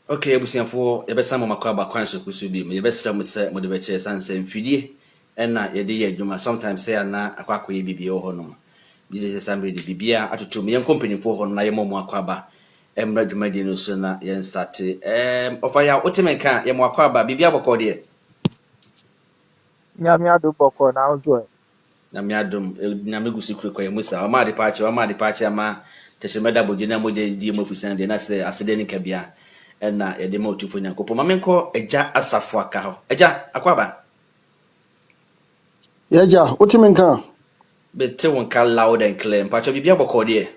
Okay, abusiafo yɛbɛsa mo makɔ aba kwan so kusu bi mu yɛbɛsrɛ mo sɛ mo de bɛkyɛ san sɛ mfidie ɛna yɛde yɛ adwuma sometimes sɛ ana akɔ akɔyɛ bibia wɔ hɔ nom bi de sɛ san de bibia atoto mu yɛn kompanifo hɔ no na yɛmɔ mo akɔ aba ɛmra dwumadie no so na yɛn start ɔfa ya wote me ka yɛmɔ akɔ aba bibia bɔkɔ deɛ Nyame ado bɔkɔ na nso na me adom na me gusu kure kɔ musa ɔma de paakyɛ ama tɛsɛ mɛda bɔgye na mogye die mo fusan de na sɛ asede ne kabia ɛna yɛde ma otufo nyankopɔn ma menkɔ agya asafo aka hɔ agya akɔ aba Yaja, utimenka. bete wo nka loud and clear mpakyɛ bibia bɔkɔ deɛ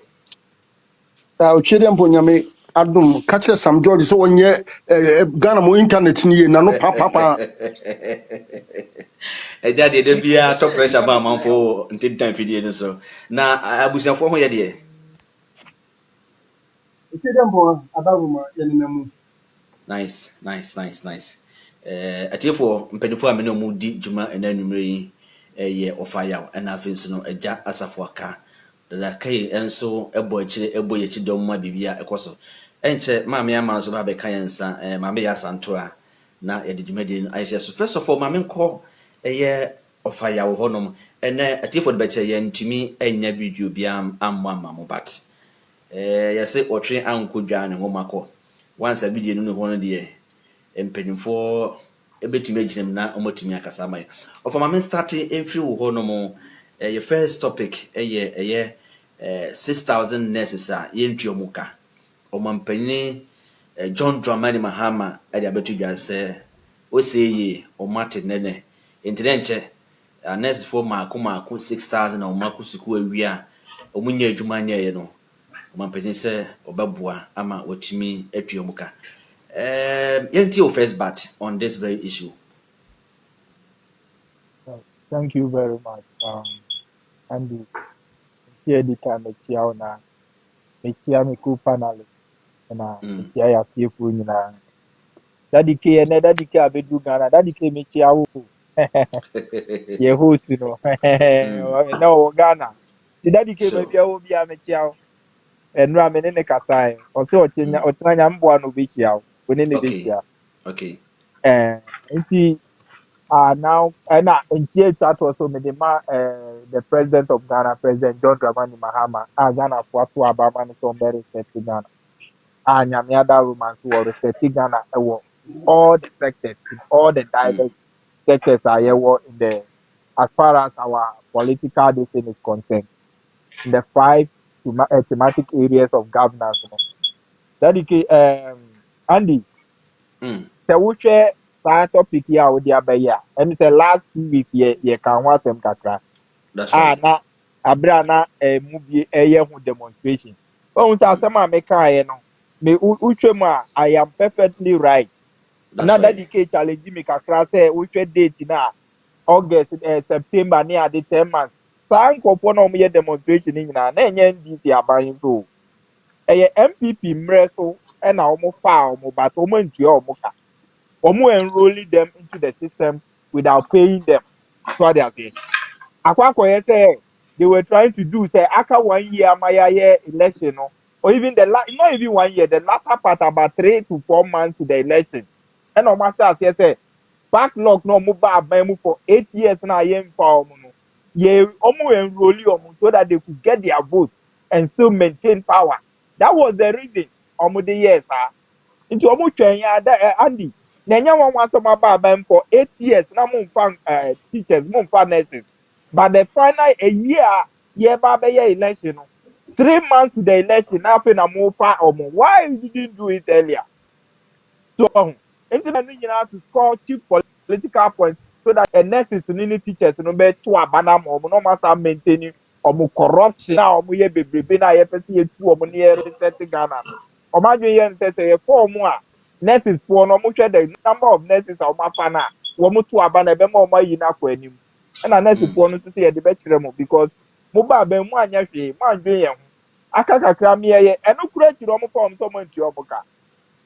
Uchede mpo nyame adum kache Sam George so onye Ghana mo internet ni na no papa. agya deɛ da biara tɔ pressure ba amanfo ntentan fidie no so na abusuafoɔ ho yɛ deɛ Uchede mpo adawuma yeninamu. nice atiefoɔ mpanyinfoɔ a me ne ɔmo di dwuma ɛna anwummerɛ yi ɛyɛ ɔfa yaw ɛna afei nso no agya asafo aka dada kai ɛnso ɛbɔ yɛkyi dɔm ma bibia ɛkɔ so ɛnkyɛ maame ama nso ba bɛka yɛn nsa maame yɛ asanto a na yɛde dwumadie no ayɛhyɛ so first of all maame nkɔ ɛyɛ ɔfa yaw hɔnom ɛnɛ atiefoɔ de bɛkyɛ yɛn ntumi ɛnya video bi amma ama mo but yɛsɛ ɔtwe anko dwa ne ngoma kɔ once a video no ne hɔ no deɛ mpanyinfoɔ ebetumi agyina mu na ɔmotumi akasa ama yɛ ɔfama me start mfiri wo hɔ no mo your first topic ɛyɛ 6,000 nurses a yɛntua mu ka ɔmampanyin John Dramani Mahama ɛde abeto dwa sɛ oseye ɔmate nene ntenenche nurses for maako 6,000 a ɔmako suku awia ɔmunya adwuma nya yɛ no ɔmampanyin sɛ ɔbɛboa ama wɔtumi atua mu ka your first bat on this very issue. Thank you very much. And here the time metia na metia me ku panel na metia ya fiefu nyina. Daddy K abedu Ghana. Daddy K metia wo. Ye host no. No Ghana. Ti Daddy K metia wo bia metia wo. Enra me ne kasai. O se ochenya mboa no be chia wo. Oni ne be chia. Okay. Nti now in here that also the president of Ghana, President John Dramani Mahama, Ghana for two Abama so very respected Ghana. Nyamiada Romans who are respecting Ghana all the sectors, in all the diverse sectors are here in the as far as our political decision is concerned. In the five thematic areas of governance. That Andy, the saa topic here with the abaya and it's the last 2 weeks ye can watch them kakra. That's right. Na abra na movie demonstration. Oh sama make no me utwe I am perfectly right. Na that the challenge me kakra say utwe date na August September near the 10 months. Saa nkɔfo na ɔmo demonstration nyinaa na enye NDC aban so. MPP mmerɛ so na ɔmo fa ɔmo but ɔmo ntua ɔmo ka. Enrolling them into the system without paying them. So they are saying. They were trying to do say after 1 year my election or even not even 1 year, the latter part about 3 to 4 months to the election. And on my side say backlog no move for 8 years now for enrolling so that they could get their vote and still maintain power. That was the reason the years into Andy. Nanya one wants to for 8 years. Now teachers, nurses. But the final a year election. 3 months to the election. Now na move far or more. Why you didn't do it earlier? So you have to score cheap political points so that the nurses and teachers no be to abanam or no matter maintaining or corruption. Now we have baby na ye pesi ye two or near Ghana. Or my say 4 more. Nurses for no much the number of nurses are mafana. Womu to abana be more my ina for him. And a nurse for no to say the better because Muba be mo anya hwe man dwen ye ho. Aka kakra me ye eno kura ti no mo form to man ti oboka.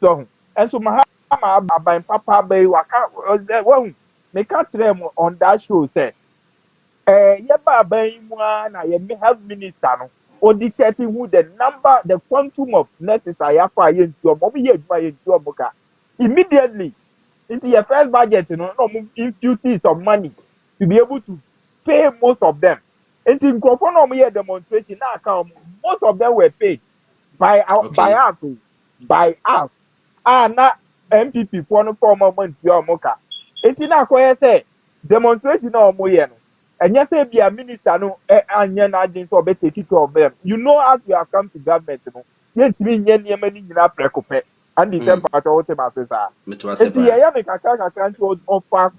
So and so aban papa be waka well make them on that show say ye ba aban mu na ye health minister no or dictating who the number, the quantum of nurses I have for immediately into your first budget, no infuse some money to be able to pay most of them. And in Kofono demonstration now, most of them were paid by Okay. us, by us. Na MPP for no form of money to Moka. It's in a quiet demonstration or moye no. And yes, be a minister no and yen agents or better take it of them. You know, as we have come to government, yes, me yen money in a precope and the Mm. temperature of the masses are. Me to And the pa. I make a country offer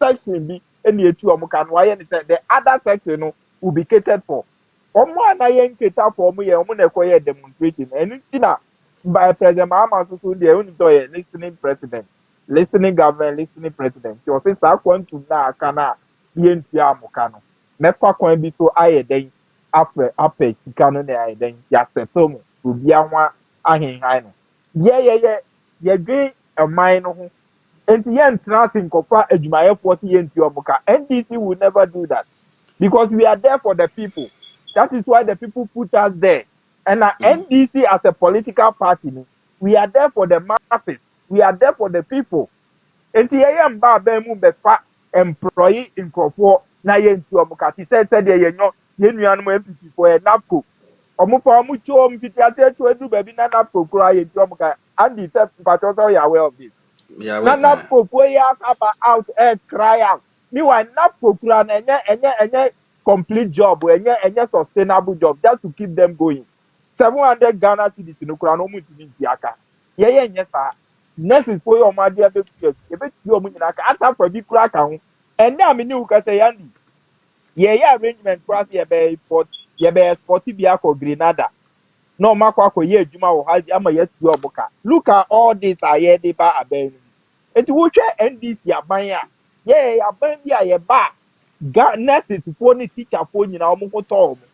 section be any two Omokan, why the other section no will be catered for. Omo na yen cater for me, omo na koye demonstration. And it's by President Mahama so the only listening president, listening government, listening president. You say sa kwantu na kana bien tia mokano. Mefa kwan bi so aye den after kano na aye den ya settle mu. Obi anwa ahenhan no. Ye dwe aman no ho. Enti ye ntena sinkofa adwumayefo te ye ntia moka. NDC will never do that because we are there for the people. That is why the people put us there. And NDC as a political party, we are there for the masses. We are there for the people. And the AM Babemu Befa employee in Crawford, na yen to Omukati said, yen MPP for a NAPCO. Omufa Omucho Mpitiate to do baby NAPCO cry in Tomuka. And the third patrol are aware of this. Yeah, we Nana pa. Popoya out and cry out. Meanwhile, not procure any complete job or any sustainable job just to keep them going. 700 Ghana cedis in Ukraine, no Tiaka. Yeah, yes, sir. Next is for your mother, a bit your Munaka, after for big crack. And now, I knew Kasayandi. Yeah, arrangement for us, yeah, be 40 Biako Grenada. No makwa ko ye adwuma wo ha ama yatu obuka. Look at all this aye de ba aben. Enti wo hwe NDC aban a ye aban bi a ye ba ga nurses fo ni teacher fo nyina omo ko to omo.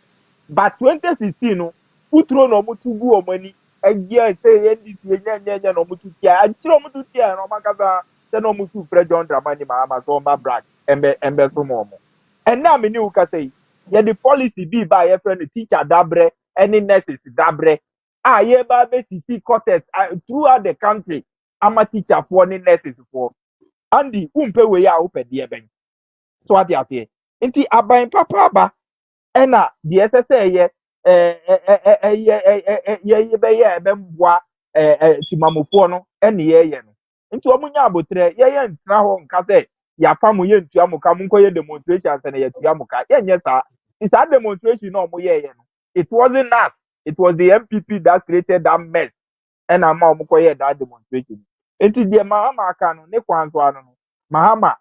But 2016 no utro no omo tugu omo ani agye say NDC enya no omo tutia. Achiro omo tutia no makasa se no omo tu John Dramani Mahama so omo brag embe so mo omo. And now me ni wo ka say ye the policy bi ba ye friend teacher dabre any nurses dabre a ye ba be sisi quarters throughout the country ama teacher for any nurses for andi umpe we ya upe de ben so ati ati nti aban papa ba ɛna deɛ ɛsɛ sɛ ɛyɛ ye be ye be mboa timamofoɔ no ɛne yɛyɛ no nti ɔmo nya abotrɛ yɛyɛ ntena hɔ nka sɛ yɛafa mo yɛ ntua mo ka mo nkɔyɛ demonstration sɛ na yɛtua mo ka yɛnyɛ saa saa demonstration na ɔmo yɛyɛ no it wasn't us it was the MPP that created that mess ɛna ama ɔmo kɔyɛ that demonstration nti deɛ Mahama aka no ne kwan so ano no Mahama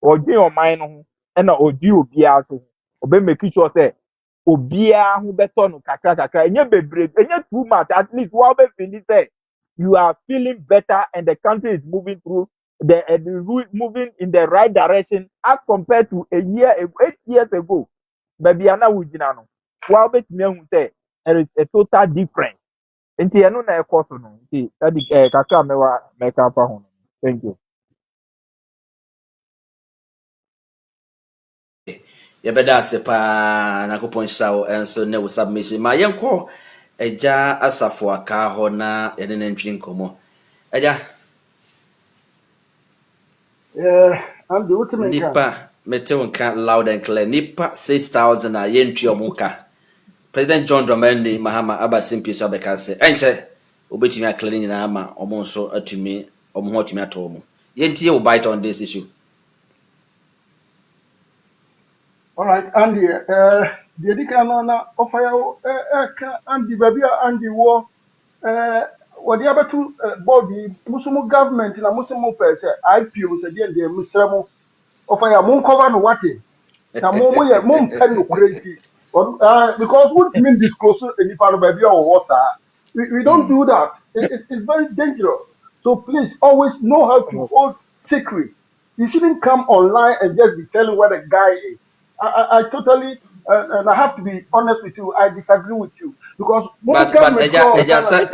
ɔdwe ɔman no ho ɛna ɔdi obiara so ɔbɛ make sure sɛ obiara ho bɛtɔ no kakra kakra enye bebree enye too much at least wa ɔbɛ feel say you are feeling better and the country is moving through moving in the right direction as compared to 8 years ago baabi a na wogyina no wa ɔbɛtumi ahu sɛ there is a total difference nti ɛno na ɛkɔ so no nti ɛdi kakra mɛka afa ho no thank you. Yɛbɛda ase paa nakopɔn hyira wo ɛnso ne wo submission ma yɛnkɔ agya asafo aka hɔ na yɛne no ntwi nkɔmmɔ agya Andy, what you nipa mete wo nka loud and clear nipa 6,000 a yɛntwi ɔmo ka President John Dramani Mahama aba simpie so abɛka sɛ ɛnkyɛ obɛtumi akla ne nyinaa ma ɔmo nso atumi ɔmo ho atumi atɔ ɔmo yɛntie wo bite on this issue. All right, Andy. The Dicana na offer Andy, baby, Andy war. What the other two body, Muslim government in a Muslim person, IPO, the Muslim offer a moon cover no what in. Now, mom penny crazy. Because what mean disclose any part of baby or water? We don't do that. It's very dangerous. So please always know how to hold secret. You shouldn't come online and just be telling what a guy is. I totally and I have to be honest with you. I disagree with you because But government eja sa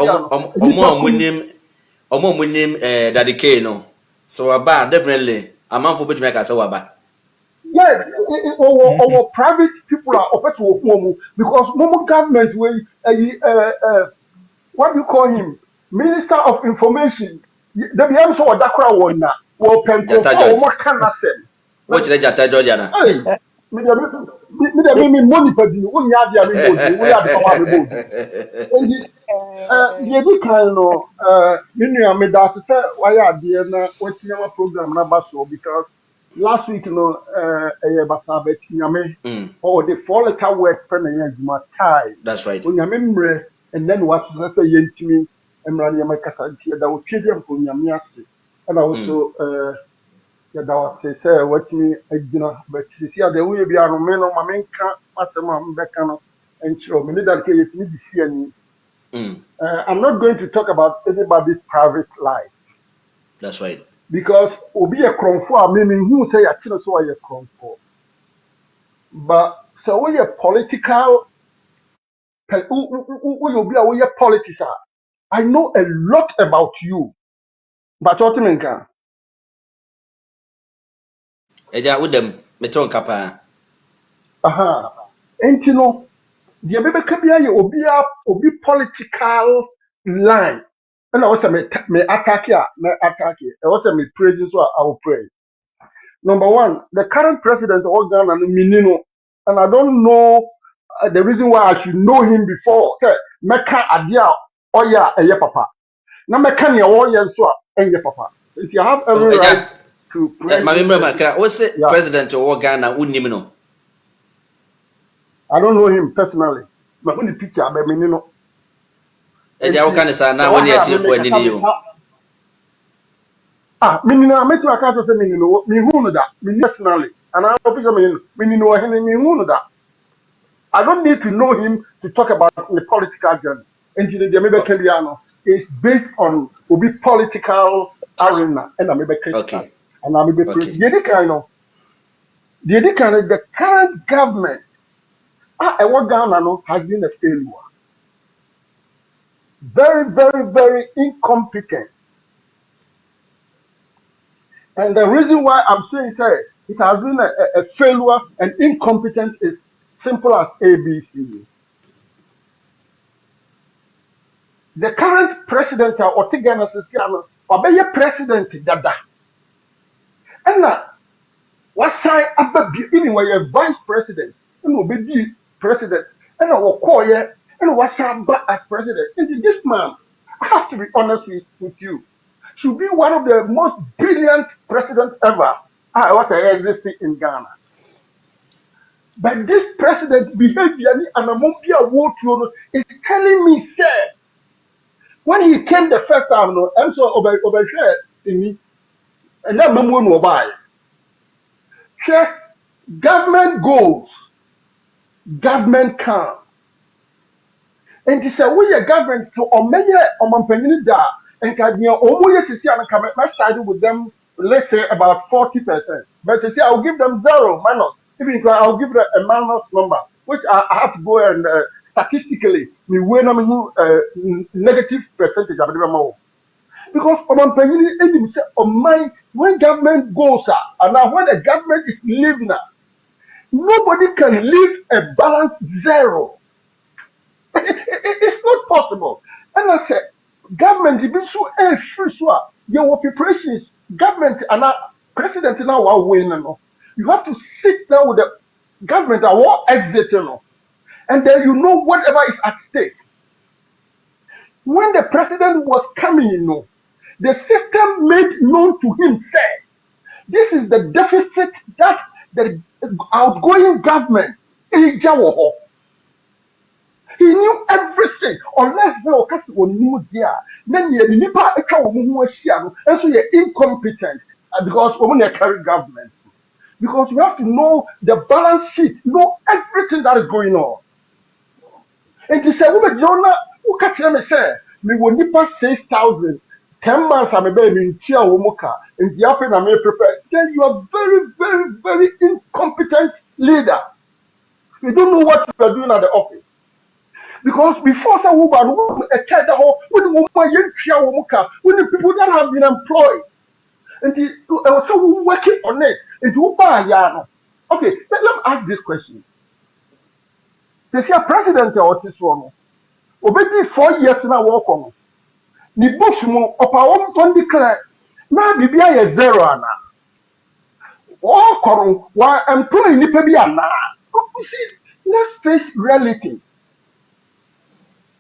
omo munim Daddy K no so aba definitely amanfo betumi aka say waba yeah, our private people are open to Momo because Momo government will what do you call him? Minister of Information. The be answer what that crowd one now. Well, Penco Jata for George. what can I say? Watch the Jata George na. Hey, me money for the one yard ya me body, we are the power me body. And the kind of me that say why are there na what program na baso because last week basa bet nyame or the four letter word pen and my tie. That's right. When nyame and then what say yentimi emra nyame kasa ntia da wo twedem ko nyame ase. And also that was say what me agina but see the way be aro me no ma menka asema mbeka no enchiro me need that ke yetimi di see ani. I'm not going to talk about anybody's private life That's right. because obi a kronfo me who say actually so a kronfo but so we a political we obi a we a politician. I know a lot about you but what me can Eja udem meton kapa. aha enti no the bebe bia ye obi political line and I was me attack ya me attack it I was me praise so I will pray. Number one, the current president of Ghana, Minino, and I don't know the reason why I should know him before. Say, Meka Adia, oh yeah, papa. Now Meka ni oh yeah, so papa. If you have Oh, every right Eja, to praise mami him, mbra makra. What's the yeah, president of Ghana unim no? I don't know him personally. But when the picture, I Minino, and Eja wo kan sa the na one woni I atifo make ani ni a yo. Minino, I met you a card of Minino, me who know that, me personally, and I hope you Minino, that. I don't need to know him to talk about the political journey. Engineer Jamaica Okay. Kebiano is based on will be political arena and I'm a Christian. Okay. And I'm a Okay. the other kind of the current government what Ghana no, has been a failure. Very, very, very incompetent. And the reason why I'm saying that it has been a failure and incompetent is simple as ABC. The current president or Tigana Sistiano, or president Dada. And now, what side about even when you're vice president, and will be president, and I will call you, and what side back as president. And this man, I have to be honest with you, should be one of the most brilliant presidents ever. What existed in Ghana. But this president behavior and Amombia War is telling me, sir, when he came the first time, no, and so over in me, and that memo no buy. Check government goals, government comes. And he said, we are government to omenya omampanyini da and kadnya omoye sisi and come side with them, let's say about 40%. But they say I'll give them zero minus. Even if I'll give them a minus number, which I have to go and statistically we win negative percentage of the because omampanyini enim say when government goes and now when the government is living nobody can live a balanced zero. It's not possible. And I said, government, if it's so free, so your preparations, government, and president now are winning. You have to sit down with the government and what exit, and then you know whatever is at stake. When the president was coming, the system made known to him, say, this is the deficit that the outgoing government is. He knew everything unless they were cast on new there. Then the nipa and so you're incompetent because women carry government. Because you have to know the balance sheet, know everything that is going on. And he said, woman, who catch them say, me will nipa 6,000. 10 months I'm a baby in Chia Womoka, and the upper I may prepare. Then you are very, very, very incompetent leader. You don't know what you are doing at the office. Because before some woman, a child, when the woman young child when the people that have been employed, and the also working on it, and to buy yano. Okay, let me ask this question. They say president or this one, obedi 4 years na walk on. The bush mo opa one declare na bibia ye zero ana. All koron wa employ nipa bi ana. You see, let's face reality.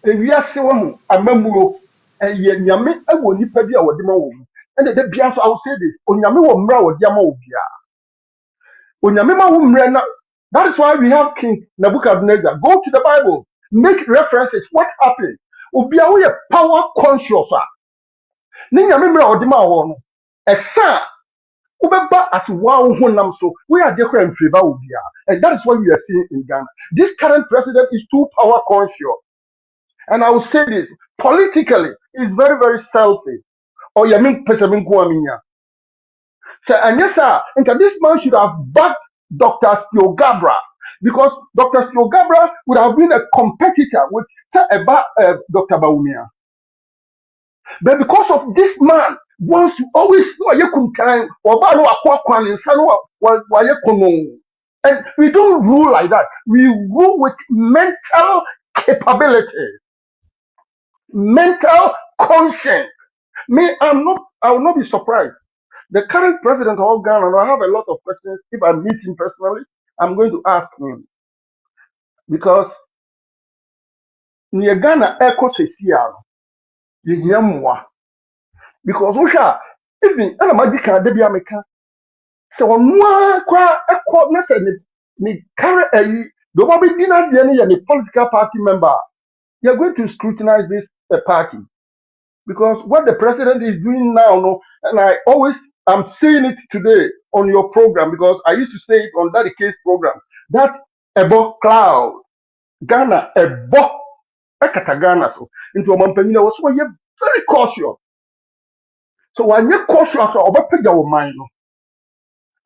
Ewiase wo mu amamuo eye nyame ewo nipa bi a wode ma wo mu. And the bia so I will say this, onyame wo mra wo dia ma wo bia. Onyame ma wo mra na. That is why we have King Nebuchadnezzar. Go to the Bible, make references. What happened? Obia we power conscious. Ne nyame mra wo de ma wo no. Esa ubeba as wow honam so we are different favor obia. And that is what we are seeing in Ghana. This current president is too power conscious. And I will say this politically, is very, very selfish. Or you mean Pesamin Kwaminya. So and yes, sir, and this man should have backed Dr. Spiogabra because Dr. Spiogabra would have been a competitor with Dr. Baumia. But because of this man wants to always time and we don't rule like that. We rule with mental capability, mental conscience. I will not be surprised. The current president of Ghana, and I have a lot of questions. If I meet him personally, I'm going to ask him because near Ghana, echo says, because Osha, even and a magic debi America. So one qua echo necessarily me carry a the Bobby dinner the political party member. You're going to scrutinize this party because what the president is doing now, no, and I'm saying it today on your program because I used to say it on that case program that ebo cloud Ghana ebo ekata Ghana so into a mampanyina was why you're very cautious. So when you're cautious about your mind,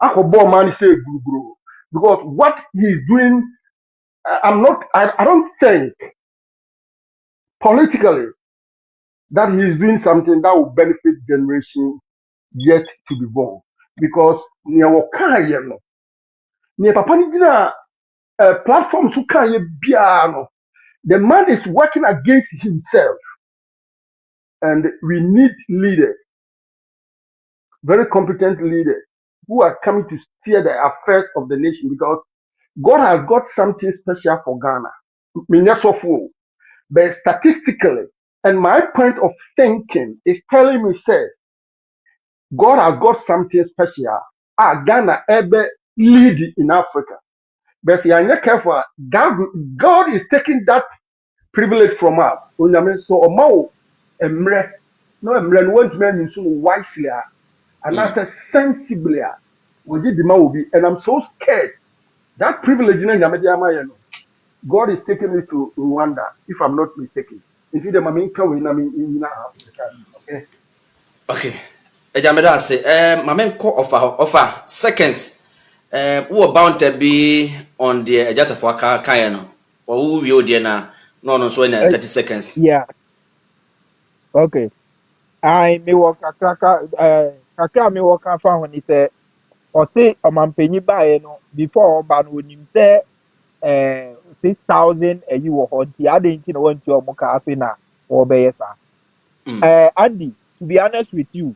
I could ball man say guru because what he's doing, I don't think politically that he's doing something that will benefit generation yet to be born because near Wakaya, near Papa Nina platforms who can piano. The man is working against himself, and we need leaders, very competent leaders who are coming to steer the affairs of the nation because God has got something special for Ghana. Minyasofo. But statistically, and my point of thinking is telling me, say, God has got something special. Ghana ever lead in Africa. But if you are not careful, God is taking that privilege from us. Onyame so omo emre no emre no want me so wisely and that's sensibly we did the man will be and I'm so scared that privilege na nyame dey amaye no God is taking me to Rwanda if I'm not mistaken. If you the mama nka we na me na okay. Okay. Ejameda say mamen ko offer seconds who bound to be on the just for kan no or who we odi na no so in 30 seconds. Yeah, okay. I me work kakra me work afa ho ni sɛ ɔse ɔmampanyi baeɛ no before ɔba no onim sɛ 6,000 ayi wɔ hɔ nti adɛn nti na wanti ɔmo ka afe na wɔbɛyɛ saa. Andy, to be honest with you,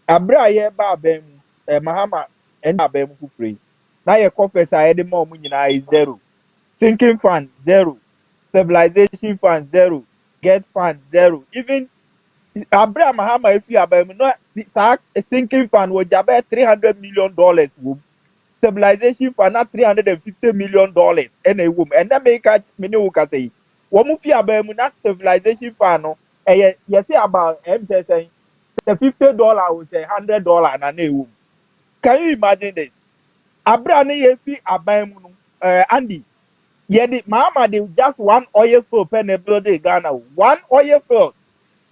abere a yɛba aban mu mahama ɛna aban mu foforɔ yi na yɛkɔ fɛs a yɛde ma ɔmo nyinaa is zero, sinking fund zero, stabilization fund zero, get fund zero, even abere a mahama efi aban mu no saa sinking fund wɔgya bɛyɛ $300 million wɔ mu, stabilization fund na $350 million ɛna ɛwɔ mu ɛnna meka me ne wo kasa yi wɔn fi aban mu na stabilization fund no ɛyɛ yɛsi about ɛmtɛ sɛn sɛ $50 o sɛ $100 na ɛwɔ mu. Can you imagine this? Abra ne yɛfi aban mu no Andy yɛde mahama de just one oil field pɛ na build Ghana o, one oil field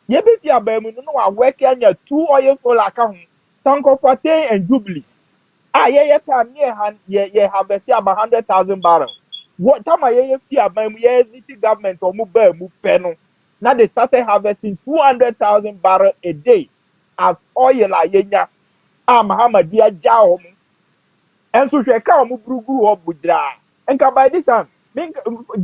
yɛbi fi aban mu no na wa work anya 2 oil field aka ho Sankofa and Jubilee. Yeah, time yeah, harvest about 100,000 barrels. What time I fear by city government or move peno. Now they started harvesting 200,000 barrels a day as oil like yenya. Muhammad dia jao. And so she come Brugu or Budra. And by this time,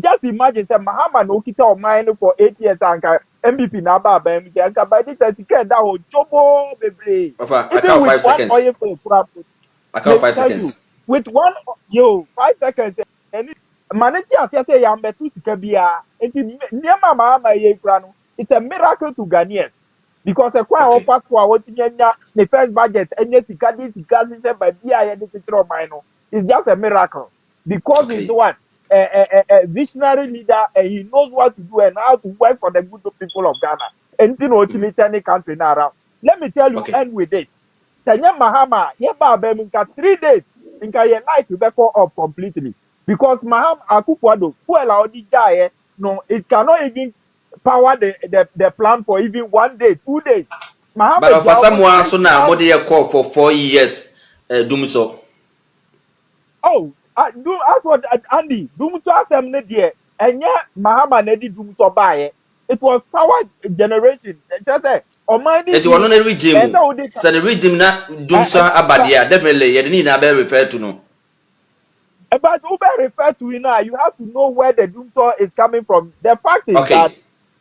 just imagine that Mahama no kita or mine for 8 years and MVP Naba and by this time, that whole jobo baby. I Even count with 5 one seconds. oil for I count 5 tell you, seconds. with one 5 seconds, and manage as I say, I'm better to Kabia. Near my mama, it's a miracle to Ghanaians because a quite Okay. offer for what the first budget and yes, it by BI and the minor. It's just a miracle because he's Okay. one a visionary leader and he knows what to do and how to work for the good people of Ghana and you know, to any country now around. Let me tell you, Okay. end with this. Tanya Mahama, yeba beminka 3 days, inka ye light will be call up completely. Because Maham Akukwado, fuel odi jaye, no, it cannot even power the plan for even 1 day, 2 days. But Mahama for almost someone so now, 6 months. more than call for 4 years, doom so. Oh, do as what Andy, doom to ask them nedia, and yeah, Mahama nedi doom to buy it. It was power generation. Just say, or It minding was you, not a regime. and so they So the regime na doom so abadia, definitely, you need to be referred to no. But Uber referred to it now, you have to know where the doom saw is coming from. The fact is that,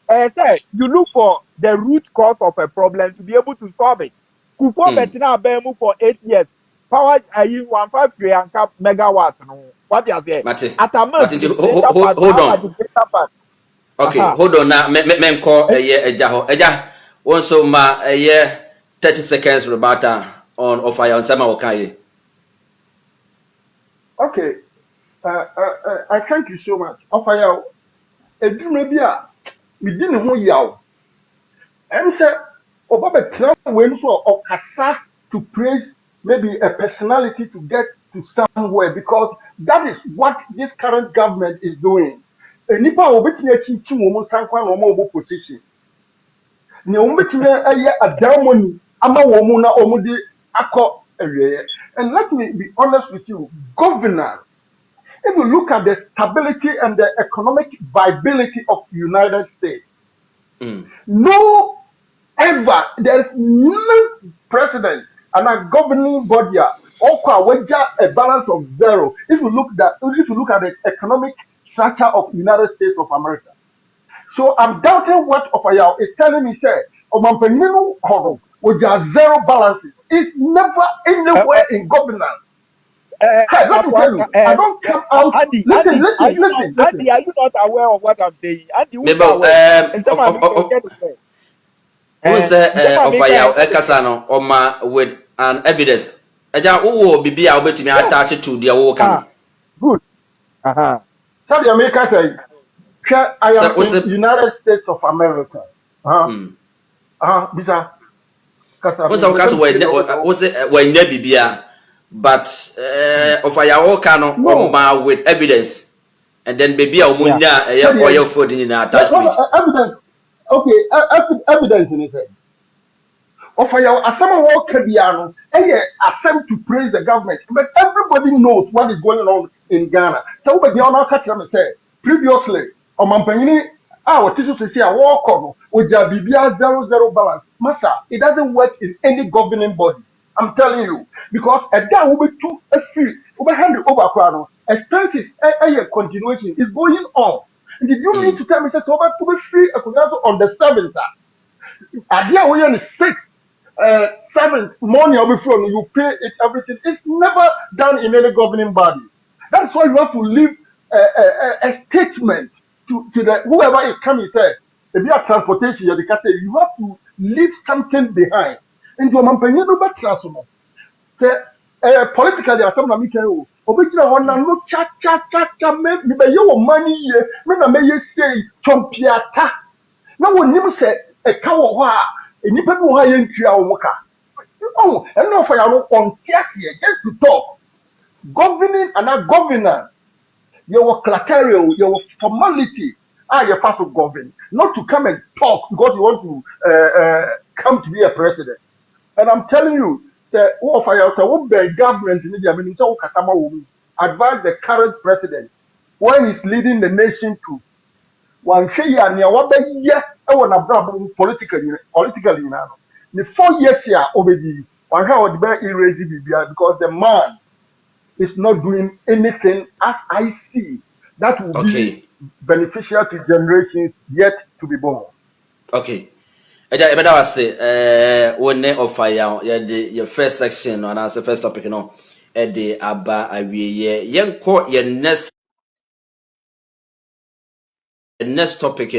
Okay. say, you look for the root cause of a problem to be able to solve it. Kufuor Betina Abemu for 8 years. Power are you 153 and cap megawatts. No, what you say? Mate. At a month, Mate, the greater part, hold Mahama, the on. greater part. Okay, Aha. hold on now. Men call a year a jaho. Eja, one so ma a year 30 seconds rebata on of fire on Sama Okaye. Okay. I thank you so much. Ofaya, edu maybe we didn't know yaw. And say, Obaba Trump went for Okasa to praise maybe a personality to get to somewhere because that is what this current government is doing. Nipa obetumi akyinkyin wɔ mu sankwa na ɔmo ɔbɔ position. Na ɔmo betumi ayɛ adamoni ama wɔn mu na ɔmo de akɔ awieɛ. And let me be honest with you, governance. If you look at the stability and the economic viability of the United States, no ever there's no president and a governing body or a balance of zero. If you look at the economic structure of the United States of America. So I'm doubting what Opayao is telling me say Omampanyinu Horo with their zero balances. It's never anywhere in governance. Hey, let me tell you, I don't come out. Listen, listen, listen, listen. Andy, are you not aware of what I'm saying? Andy, who's Maybe aware? And some of you get it. who say Some of of you fire get it. Ekasano or ma with an evidence. Eja, who will be able to me Yes. attach it to the Wokano. Good. Uh-huh. Tell the America say, I So, am what's in the United States of America. Bisa. what's our castle when was it when Nebibia? But of fire Wokano or No. ma with evidence. And then baby Yeah. Omunya oil food in attached to it. Evidence. Okay, evidence in it. Ofaya asama wo kabiano attempt to praise the government but everybody knows what is going on in Ghana so we be on our catch them say previously omampanyini what teacher say a war no with their bibia 0-0 balance masa it doesn't work in any governing body. I'm telling you because a guy will be too free will hand it over kwano expenses a continuation is going on. Did you mean to tell me that over to be free on the 7th? Idea we on the 6th 7th money of before you pay it everything. It's never done in any governing body. That's why you have to leave a statement to the whoever is coming. Say, if you have transportation, you have to leave something behind. And your man, you know, but say politically, there are some that make you. Obekina wana no cha me be your money ye me na me ye say chompiata na wonim se e ka wo ho a enipa bi wo ha ye ntua wo ka. Oh, and no for your on here just to talk. Governing and not governance, your criteria, your formality, you pass to govern, not to come and talk because you want to come to be a president. And I'm telling you, the government in India, advise the current president when he's leading the nation to one share near what they yes, I want to problem politically now. The 4 years here, obedi, one how would be erase because the man is not doing anything as I see that will be Okay. beneficial to generations yet to be born. Okay. Ebeda was say one of fire your first section and as the first topic no the aba awie yenko your next topic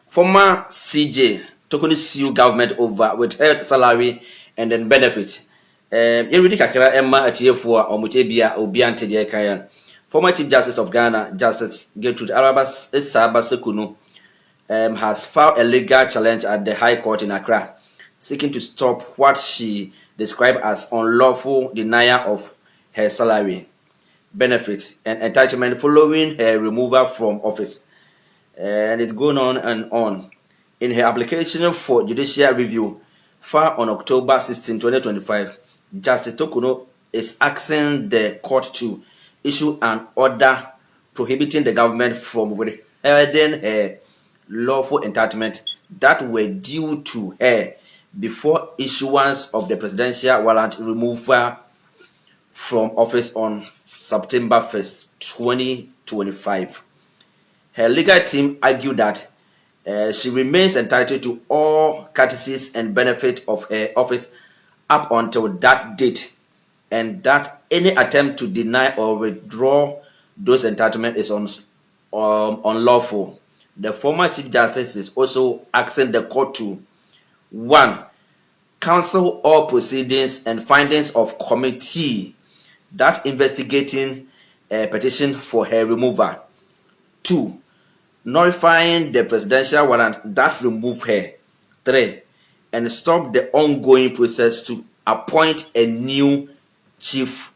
former CJ Tokoni sue government over withheld salary and then benefit. You really kakra Emma Atiefo Omutebia Obiante de Kayan. Former Chief Justice of Ghana, Justice Gertrude Arabas Esaba Sekunu, has filed a legal challenge at the High Court in Accra, seeking to stop what she described as unlawful denial of her salary, benefit, and entitlement following her removal from office. And it's going on and on. In her application for judicial review, filed on October 16, 2025, Justice Tokuno is asking the court to issue an order prohibiting the government from withholding her lawful entitlement that were due to her before issuance of the presidential warrant removal from office on September 1st, 2025. Her legal team argued that she remains entitled to all courtesies and benefits of her office up until that date, and that any attempt to deny or withdraw those entitlements is unlawful. The former Chief Justice is also asking the court to 1. Cancel all proceedings and findings of committee that investigating a petition for her removal. 2. Nullifying the presidential warrant that removed her. 3. And stop the ongoing process to appoint a new chief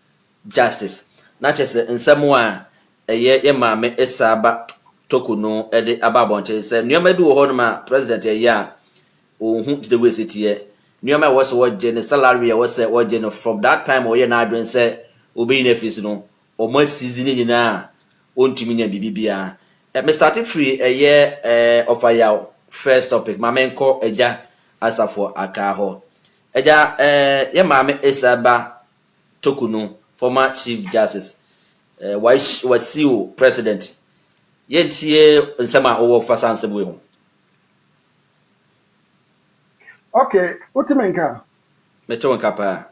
justice. Not just in someone a year Yamame Esaba Tokuno Edi Ababonche said, Nyama do honor president a year or whom the way it here. Nyama was what Jenny salary was what Jenny from that time or year Nadrin said, Obey Nefis no, or more seasoning in a own Timina Bibia. Me started free a year of a year first topic. My main call Eja Asafo Akaho. Eja ye mame Esaba Tokuno, former Chief Justice. Was you president? Yet here in some over for Sansabu. Okay, Utimenka, Meton Kappa.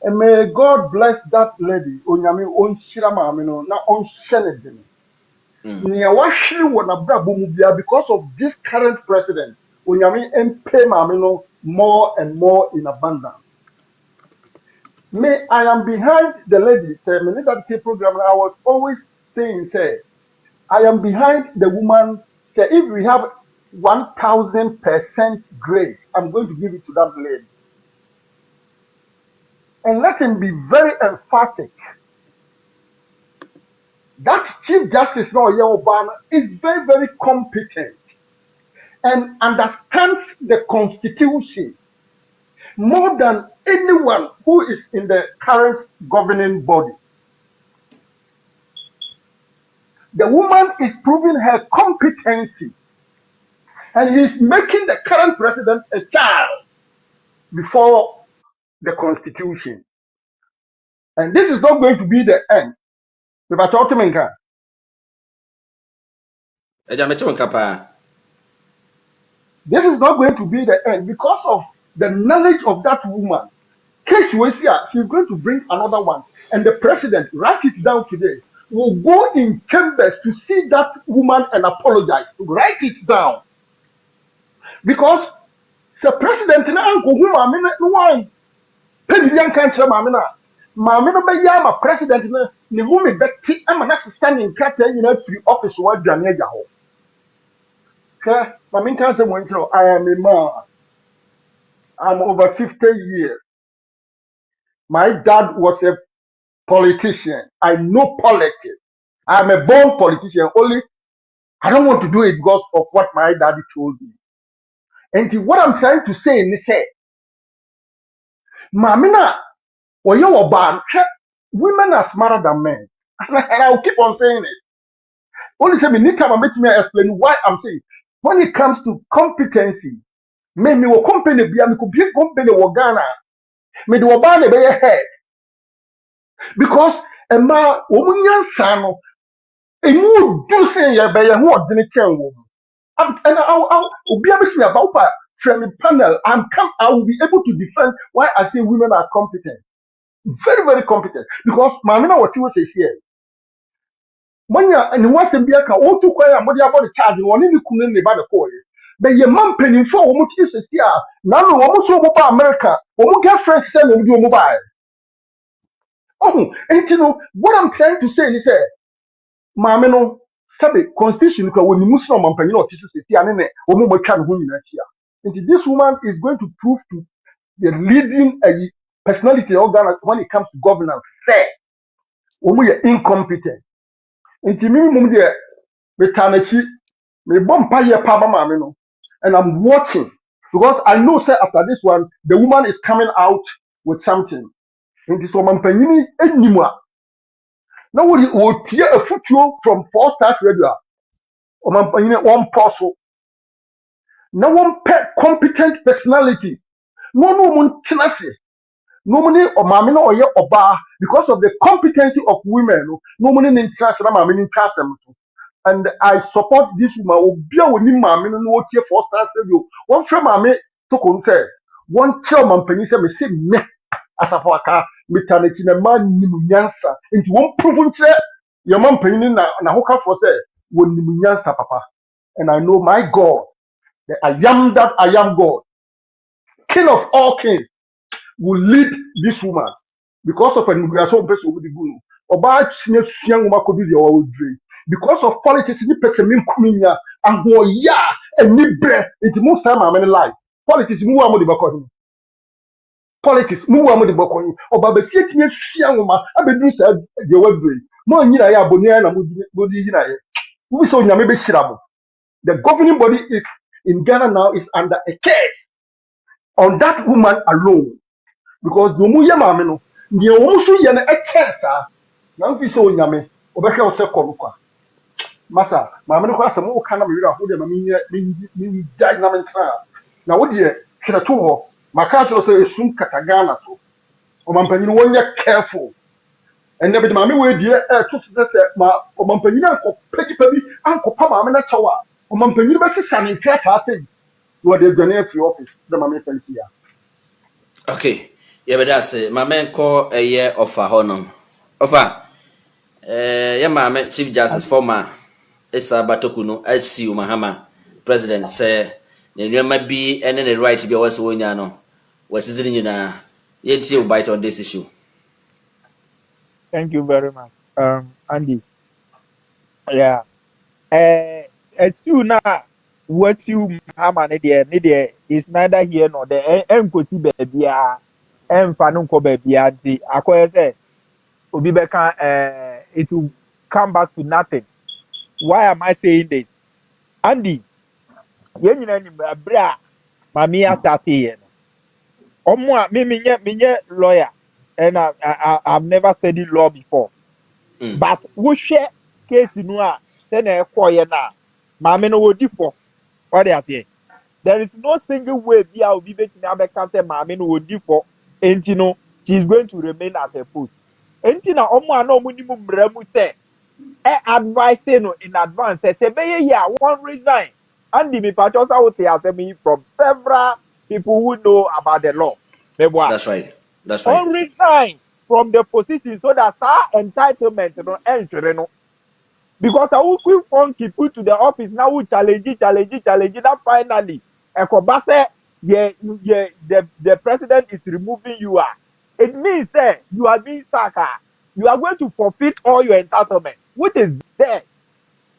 and may God bless that lady. Onyami on Shiramamino, not on Shenedin. Near Washi Wanabra because of this current president. Onyami and pay Mamino more and more in abundance. May I am behind the lady. Say, me that program. I was always saying, say, I am behind the woman. Say, if we have 1,000% grace, I'm going to give it to that lady. And let him be very emphatic. That Chief Justice now, Obama, is very, very competent and understands the Constitution more than anyone who is in the current governing body. The woman is proving her competency, and he's making the current president a child before the Constitution. And this is not going to be the end. If I talk to Menka, Eja Meton Kappa. this is not going to be the end because of the knowledge of that woman. Case she's going to bring another one. And the president, write it down today, will go in chambers to see that woman and apologize. Write it down. Because the president now go home a minute one. Penny young country mamina. Mamina by yama president ne home betty ama na standing cat in a free office what Janeja ho. Okay, Mamin can't say I am a man. I'm over 50 years. My dad was a politician. I know politics. I'm a born politician. Only I don't want to do it because of what my daddy told me. And what I'm trying to say is say, Mamina, or you are bad. Women are smarter than men. And I'll keep on saying it. Only say me need time make me explain why I'm saying when it comes to competency, me will company be me could be company or Ghana. Me the oba be head because ma omunyansa no emu do say ye be ye ho odene chen wo. And I'll be able to about training panel. I will be able to defend why I say women are competent. Very, very competent. Because Mamina what you will say here. When you and once in Biaka, all too quiet and what about the charge, one in the Kunin about the court. But your mum penny for what you say here. Now, almost over America, or we get friends send them do mobile. Oh, and you know what I'm trying to say is that Mamino. Sabe constitution because when you Muslim man penny or tissue say and then or more can who in here. And this woman is going to prove to the leading personality organ when it comes to governance. Say, we are incompetent. And to me, me tanachi, me bompa ye papa mama no, and I'm watching because I know say after this one the woman is coming out with something. And this woman penny anymore. Now we will tear a football from 4 stars radio. Woman penny one parcel. Now one pet competent personality. No woman tenacity. Normally, or mammy or ye or bar because of the competency of women. Normally, in trust, mammy in trust them. And I support this woman. Will be a winning mammy no what here for stars radio. One from mammy to compare. One chairman penny say me say me as a for a car. Me turn it in a man nimunyansa into one proven say your man penny na hoka for say one nimunyansa papa. And I know my God, that I am that I am God, King of all kings, will lead this woman because of an immigration person with the guru. About young woman could be the old dream. Because of politics, ni person mean kuminya and go ya and ni breath into most time I'm in life. Politics move on with the back. Politics move on with the back. Or by the same young woman, I be doing the word dream. More near ya bonia and body yina. We saw maybe shirabo. The governing body is in Ghana now is under a case on that woman alone. Because the muya mameno, the omusu yana a chance, now we saw yame, Obeka was a coruka. Massa, mameno has a more kind of mirror who the dynamic trial. Now, what dear, Kirato, Macaso say soon Katagana, so, or Mampany, one year careful. And never the mammy way dear, my Mampany, Petty Pebby, Uncle Pama, and a tower, or Mampany, but son in Cat, I said, you are the Ghanaian office, the mammy here. Okay. Yeah, but that's it. My man call a year of a honor. Offer. Yeah, my Chief Justice former Esa Batokuno, SCU Mahama, President say, you might be any right to be always one yano. Was it in yet you bite on this issue? Thank you very much, Andy. Yeah. Two now. What you have an idea is neither here nor there. Enkoti baby, emfanunko baby, auntie. Akoye say, Obibeka, it will come back to nothing. Why am I saying this, Andy? Yen you know, bra, mami asate yen. Omo, me lawyer, and I've never studied law before. But we share case in one, then a quiet now. Mammy no would differ. What they are saying. There is no single way be I will be making Abeka Mammy no would differ. And you know, she's going to remain at her post. And you know, no minimum remu say, advice no in advance, say, yeah, one resign. And the patrols I would say me from several people who know about the law. That's right. That's right. On resign from the position so that our entitlement no enter no. Because I will quick funky put to the office now we challenge that finally Ekobase the president is removing you are. It means that you are being sacked. You are going to forfeit all your entitlement, which is there.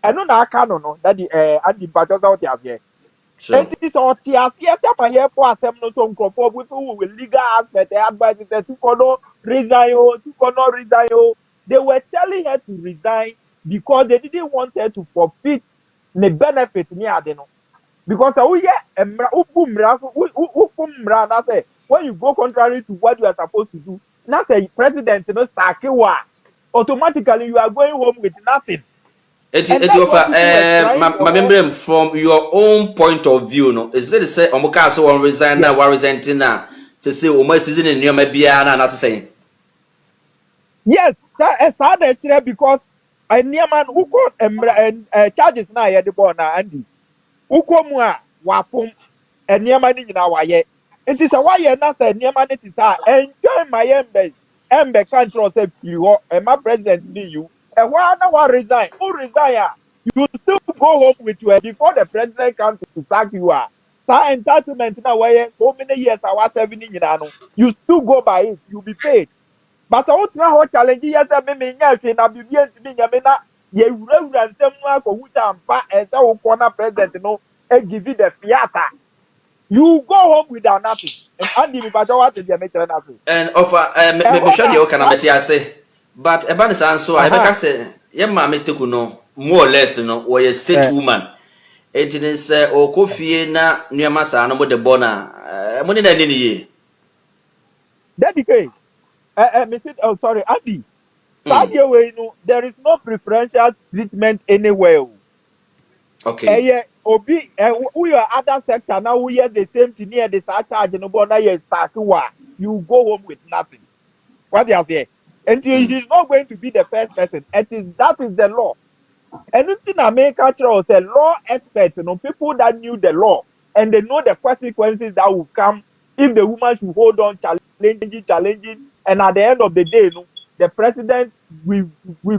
I know that I no that the and the battles out here. Sure. And it is all theater my here for assembly to conform with legal aspect, advice to resign, to resign. They were telling her to resign because they didn't want her to forfeit the benefit near them. Because when you go contrary to what you are supposed to do, not a president, automatically you are going home with nothing. It offer my member from your own point of view, no? Is it say Omoka so on resign now, resenting now? say o ma season in nneɛma biara na anase say. Yes, that is how they tell because a near man who got charges now at the born Andy. Who come wapum a near man in our year. It is a why not a near man it is enjoy my embe country or say you and my president need you. And why not resign? Who resign? You still go home with you before the president comes to sack you. That entitlement now where so many years I was having you still go by it, you'll be paid. But I want to know challenge yes, I mean, yes, and I'll be yes, me, Yamina, ye reverend, someone for which I'm fat and so corner president, and give you the fiata. You go home without nothing. And Andy, if I don't want to be a matter nothing. And offer me sure the okay na meti ase. But eba ne san so I beka say ye ma me teku no more or less no we state woman. It is o kofie na nneɛma saa no mo de bona mo ni na ni ye. Dedicate. Oh, sorry, Andy. Sadia way, there is no preferential treatment anywhere. Okay. Yeah, Obi, we are other sector now. We are the same thing here. This charge no more. Now you start you go home with nothing. What you say? And he is not going to be the first person. That is the law. Anything America was a law expert, people that knew the law and they know the consequences that will come if the woman should hold on, challenging, and at the end of the day, the president will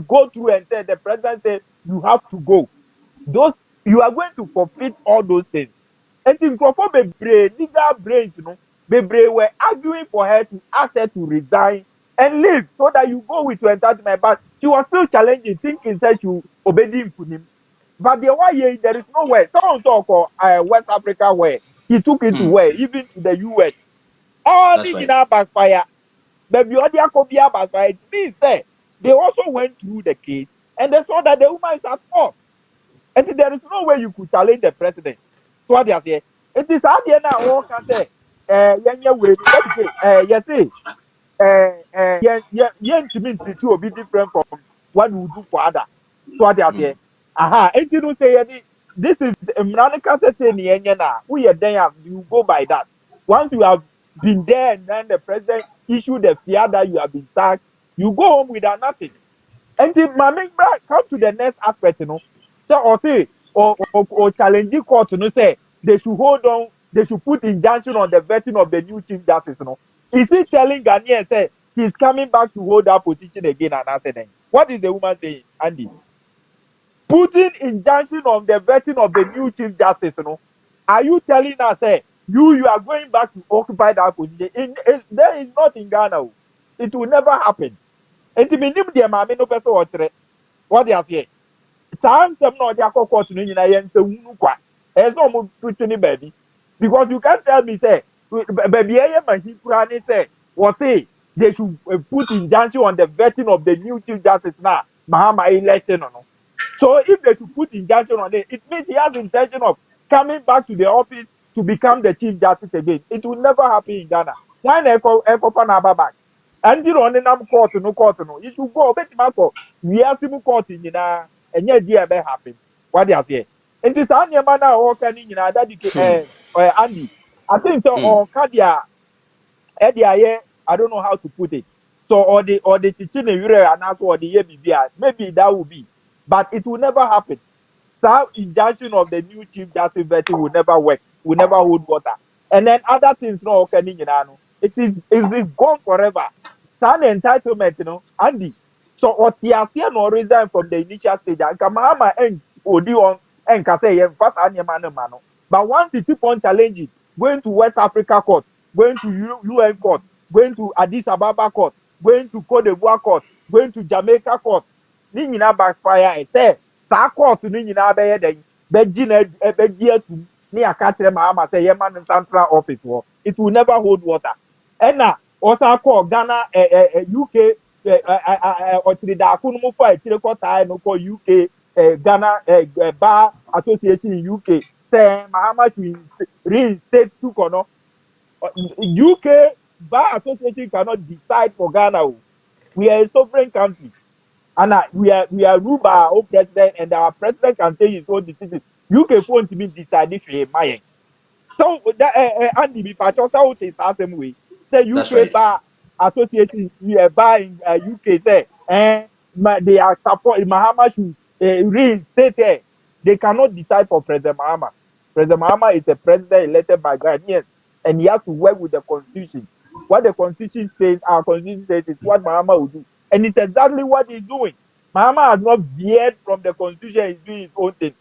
go through and say the president said you have to go. Those you are going to forfeit all those things. And in Crawford, legal brains, Bebre were arguing for her to ask her to resign and leave so that you go with your entitlement. But she was still challenging, thinking that she will obey him. But the one year, there is no way. Someone talk of West Africa where he took it to where, even to the US. All That's the right. backfire. But the other Kobia backfire. It means that they also went through the case and they saw that the woman is at fault. And there is no way you could challenge the president. So what they say, it is how they now all can say, yeah, way, yes, to me, it will be different from what we do for others. So what they say, aha, and you don't say, this is Mranica saying, we are there, you go by that. Once you have been there and then the president issued the fear that you have been sacked, you go home without nothing. And the Maming come to the next aspect, So or say or challenge the court, say they should hold on, they should put injunction on the vetting of the new chief justice, Is he telling Ghanaian say he's coming back to hold that position again and answer them? What is the woman saying, Andy? Putting injunction on the vetting of the new chief justice, Are you telling us say you are going back to occupy that position? There is not in Ghana. It will never happen. And to me, no person watch it. What they are saying. Saa nsɛm na ɔde akɔ court no nyinaa yɛ nsɛwunu kwa ɛyɛ sɛ ɔmo tutu ne baabi because you can't tell me say baabi ɛyɛ mahin kura ne sɛ wɔse they should put injunction on the vetting of the new chief justice na mahama election no so if they should put injunction on it it means he has intention of coming back to the office to become the chief justice again it will never happen in Ghana why na ɛkɔfa na aba back ɛndi na ɔne nam court no you should go obetuma akɔ wiase mu court nyinaa. Enye di ebe happen. What they are saying. And this nneɛma na ɔka ne nyinaa that Andy. I think so ɔka dia ɛde ayɛ I don't know how to put it. So or the teaching in Europe and also or the year maybe that will be, but it will never happen. So injunction of the new chief justice vetting will never work. Will never hold water. And then other things no ɔka ne nyinaa no. It is gone forever. Some entitlement, Andy. So Otiasia no resign from the initial stage. And Kamahama and Odion and Kase first mano. But once you keep on challenging, going to West Africa court, going to UN court, going to Addis Ababa court, going to Cote d'Ivoire court, going to Jamaica court, ni nyina backfire and say, that court ni nyina be den be to ni akatre Mahama say Yeman central office it will never hold water. And now also call Ghana UK ọtiridaako no mo fa akyire kɔtaa no kɔ UK Ghana bar association in UK sɛ Mahama to reinstate tukɔ no UK bar association cannot decide for Ghana we are a sovereign country and we are ruled by our own president and our president can take his own decisions UK won't be decide if he mayɛ so that Andy bi pàtó sáwọ́ ti sá sẹ́mu wei The That's UK right. Bar Association, bar in UK say, they are support Mahama should reinstate it. They cannot decide for President Mahama. President Mahama is a president elected by Ghanaians, and he has to work with the constitution. What the constitution says, our constitution says, is what Mahama will do, and it's exactly what he's doing. Mahama has not veered from the constitution; he's doing his own thing.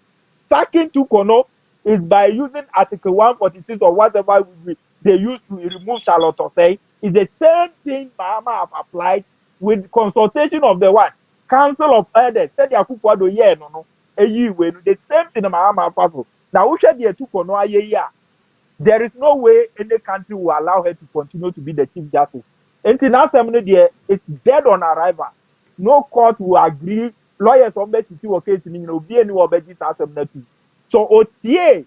Sacking Torkoronoo is by using Article 146 or whatever they use to remove Charlotte Osei. It's the same thing Mahama have applied with consultation of the what? Council of Elders. Said Yakukwado, yeah, no. The same thing Mahama have. Now, who said the Torkoronoo aye. There is no way any country will allow her to continue to be the Chief Justice. Until now, it's dead on arrival. No court will agree. Lawyers on the case, be any assembly. So, OTA,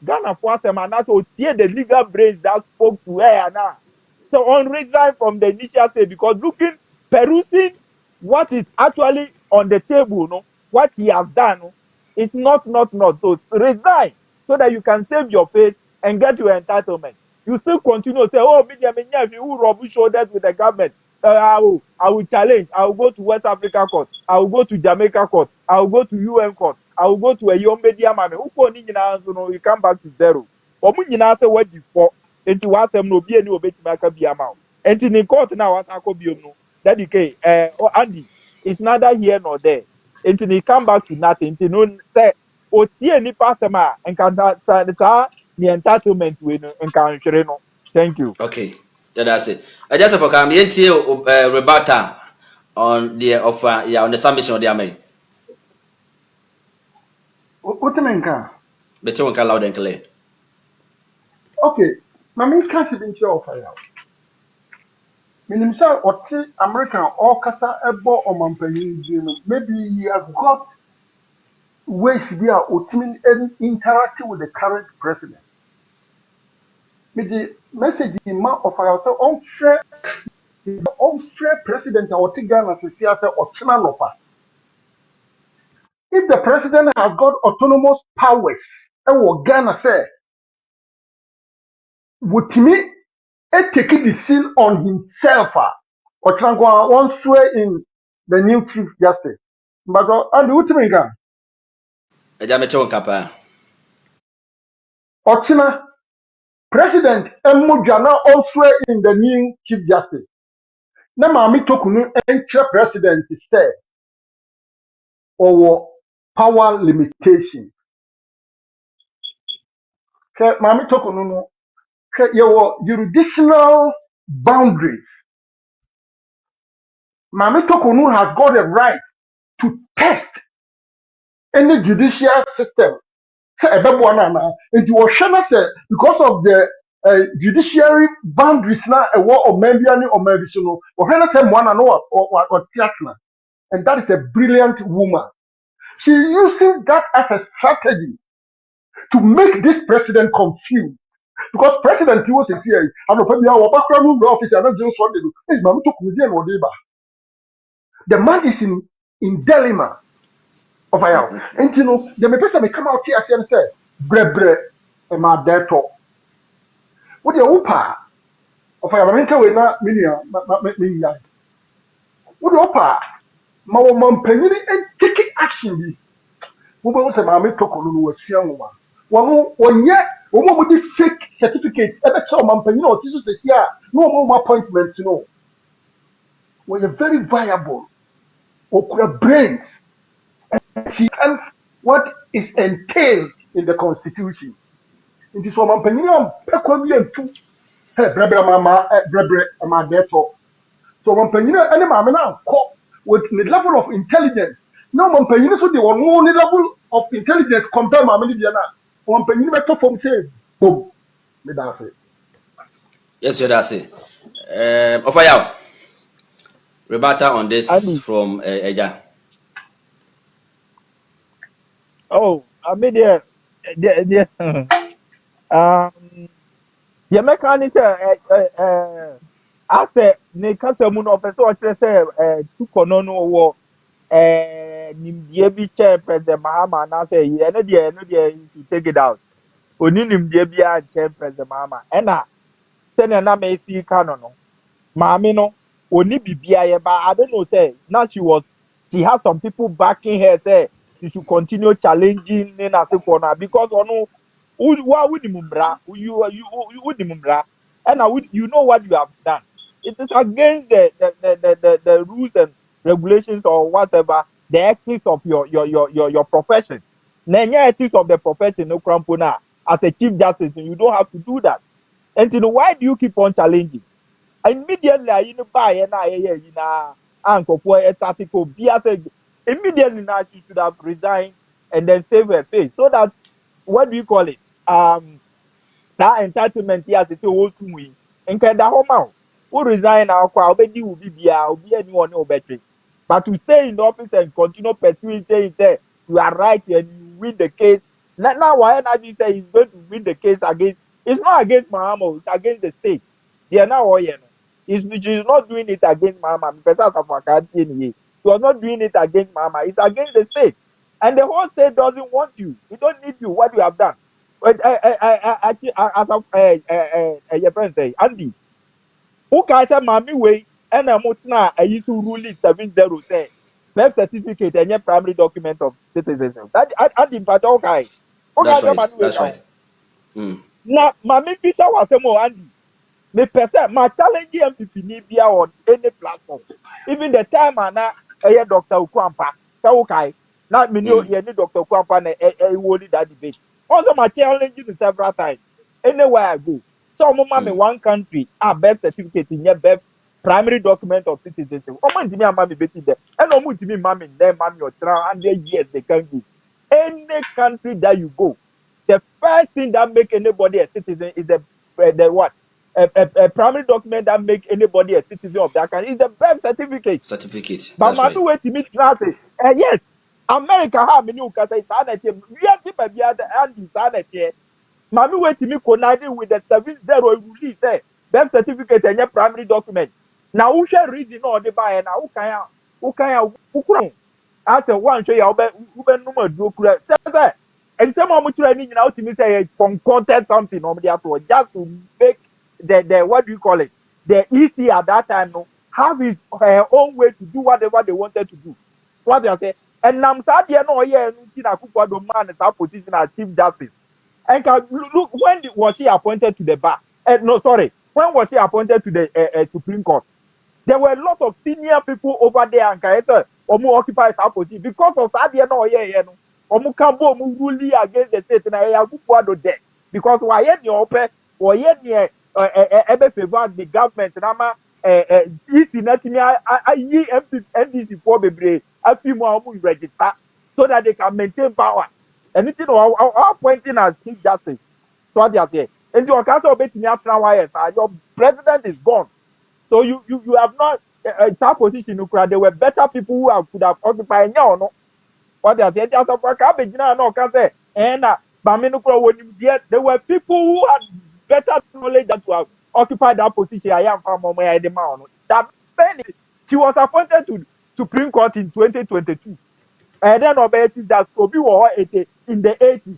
Ghana for them, and that's OTA, the legal brains that spoke to her now. So, on resign from the initial stage, because perusing what is actually on the table, no, what he has done, no, it's not. So, resign so that you can save your face and get your entitlement. You still continue to say, oh, if you rub shoulders with the government, I will challenge. I will go to West Africa court. I will go to Jamaica court. I will go to UN court. I will go to a young media man. You come back to zero. Say what for? Into what them no be any obey to be amount. And in the court now, what I could be no. That okay. Andy, it's neither here nor there. And they come back to nothing. You know, say, otie ni pasema and can the entitlement we no and can share no. Thank you. Okay. Yeah, that's it. I just for come here rebuttal on the offer, yeah, on the submission of the American. What do you mean? The two can loud and clear. Okay, Mami can't even show fire. Meaning, sir, or American or Casa Ebo or Mampany, maybe he has got ways we are ultimately interacting with the current president. Maybe message in ma of our unfair president or Tigana to see as or China Lopa. If the president has got autonomous powers, and what Ghana say, would me take the seal on himself, or Changwa one swear in the new chief justice. But and what you mean, A Jamaican Kappa. or China president Mujana also swear in the new chief justice. Na Mami Tokunu enter president instead or power limitation. Mami Tokunu no your jurisdictional boundaries. Mami Tokunu has got a right to test any judicial system. And you will say because of the judiciary boundaries now a war or maybe or maybe so or one or theatre. And that is a brilliant woman. She using that as a strategy to make this president confused. Because President he was here, and office and not just what they do. The man is in dilemma of a hour. And you know, the person may come out here and say, Brebre, and my dead talk. What the upa of a mental way not million, what the upa, my penny and taking action. Who will say, Mammy Torkoronoo was young one. One yet, one with this fake certificate, ever saw Mampany or Jesus is here, no more appointments, you know. Was a very viable or could have brains. She can what is entailed in the constitution. It is from Mampany, Pequamian too. Brebre, Mamma, Brebre, and my death. So Mampany, and Mamma now, with the level of intelligence. No Mampany, so they were no level of intelligence compared to Mamma Diana. Mampany, better from say, boom, me that's it. Yes, that's it. Offer you rebuttal on this Andy, from Eja. oh, I mean, um, the mechanic, I said, ne kasa mu no person o kire say Torkoronoo wo nimdie bi che president Mahama na say ye no de you take it out. Oni nimdie bi a che president Mahama. sɛnea na mesi ka no maame no oni bibia yɛ ba I don't know say now she has some people backing her say she should continue challenging ne na se for na because ɔno wa wudi mumra you wudi mumra and now you know what you have done it is against the rules and regulations or whatever the ethics of your profession na nye ethics of the profession no crampo na as a chief justice you don't have to do that and you know why do you keep on challenging immediately I you buy and I you know uncle for a tactical be immediately now she should have resigned and then save her face so that what do you call it that entitlement here as it whole to me and can that home who resign now obedi will be anyone no better but to stay in the office and continue pursuing saying say you are right and you win the case now why not you say he's going to win the case against it's not against Mahamo, it's against the state they are now all you know she's not doing it against Mama because she was not doing it against Mama it's against the state and the whole state doesn't want you it don't need you what you have done but as of your friend say, Andy, who can say mommy way and a mutna a used to rule it 7-0 say birth certificate and your primary document of citizenship. That Andy Pato guy. Who can That's say right. mommy way That's now? right. Mm. Now, mommy visa was a more Andy. Me person my challenge MPP ni bia on any platform. Even the time ana Dr. Ukwampa, so okay. Not me know Mm. ye Dr. Ukwampa na won that debate. Also my challenge you several times. Anywhere I go. So mo me Mm. one country a birth certificate in your birth primary document of citizenship. Omo ntimi ama me beti there. And omo ntimi ma me there ma me o 100 years they can go. Any country that you go, the first thing that make anybody a citizen is the what? A primary document that make anybody a citizen of that country is the birth certificate. Certificate. But That's my right. way to meet transit. Yes, America have many who can say sanity. We are keep a other and sanity. Mami way to me connecting with the 7-0 release birth certificate and your primary document. Now who shall reason or the buy and who can after one show you ube number do kura and some of much running out to me say concocted something on the after just to make the what do you call it the EC at that time no have his her own way to do whatever they wanted to do what they say and nam sad yeah no yeah na kuko do man that position as chief justice and look when was he appointed to the bar no sorry when was he appointed to the Supreme Court there were a lot of senior people over there and Kaeta Omu occupies our position because of that. No, yeah, no. Omu Kambo Omu ruling against the state na ya kukwado there because why any open or yet near ebe favor the government nama isi na timi ayi MDC for bebre afi mu omu register so that they can maintain power anything or appointing as chief justice so they are there and your council betimi after why your president is gone so you have not that position. There were better people who could have occupied. No, no. What they are saying, just for cabbage now, no can say. And when you get, there were people who had better knowledge than to have occupied that position. I am from where the man. That penny, she was appointed to Supreme Court in 2022. And then obey that Obi war in the 80s.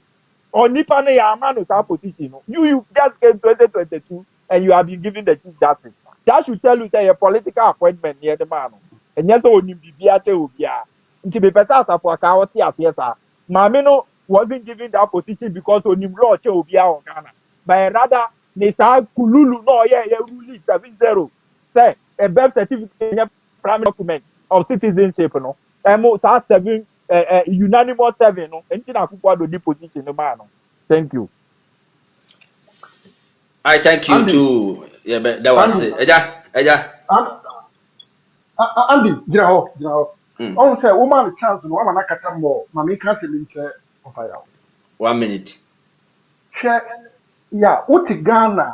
Or Nipa ne Yamano that position. You just came 2022 and you have been given the chief justice. That should tell you that a political appointment near the man. And yes, only Bibiate Ubia. Nti be better as for Kawati Afiesa. Mamino wasn't given that position because only law che Ubia on Ghana. But rather, Nisa Kululu no rule 7-0. Say a birth certificate primary document of citizenship no. Emo sa 7 unanimous 7 no. Enti na akukwa do di position no man no. Thank you. I thank you Andy, too. Yeah, but that was Andy, it. Eja. An- Andy, gyina hɔ, gyina hɔ. Mm. Ɔn sɛ woman no chance no wama nakata mbɔ maame ka sɛ nkyɛ ɔfa yaw. 1 minute. Hwɛ ya wote Ghana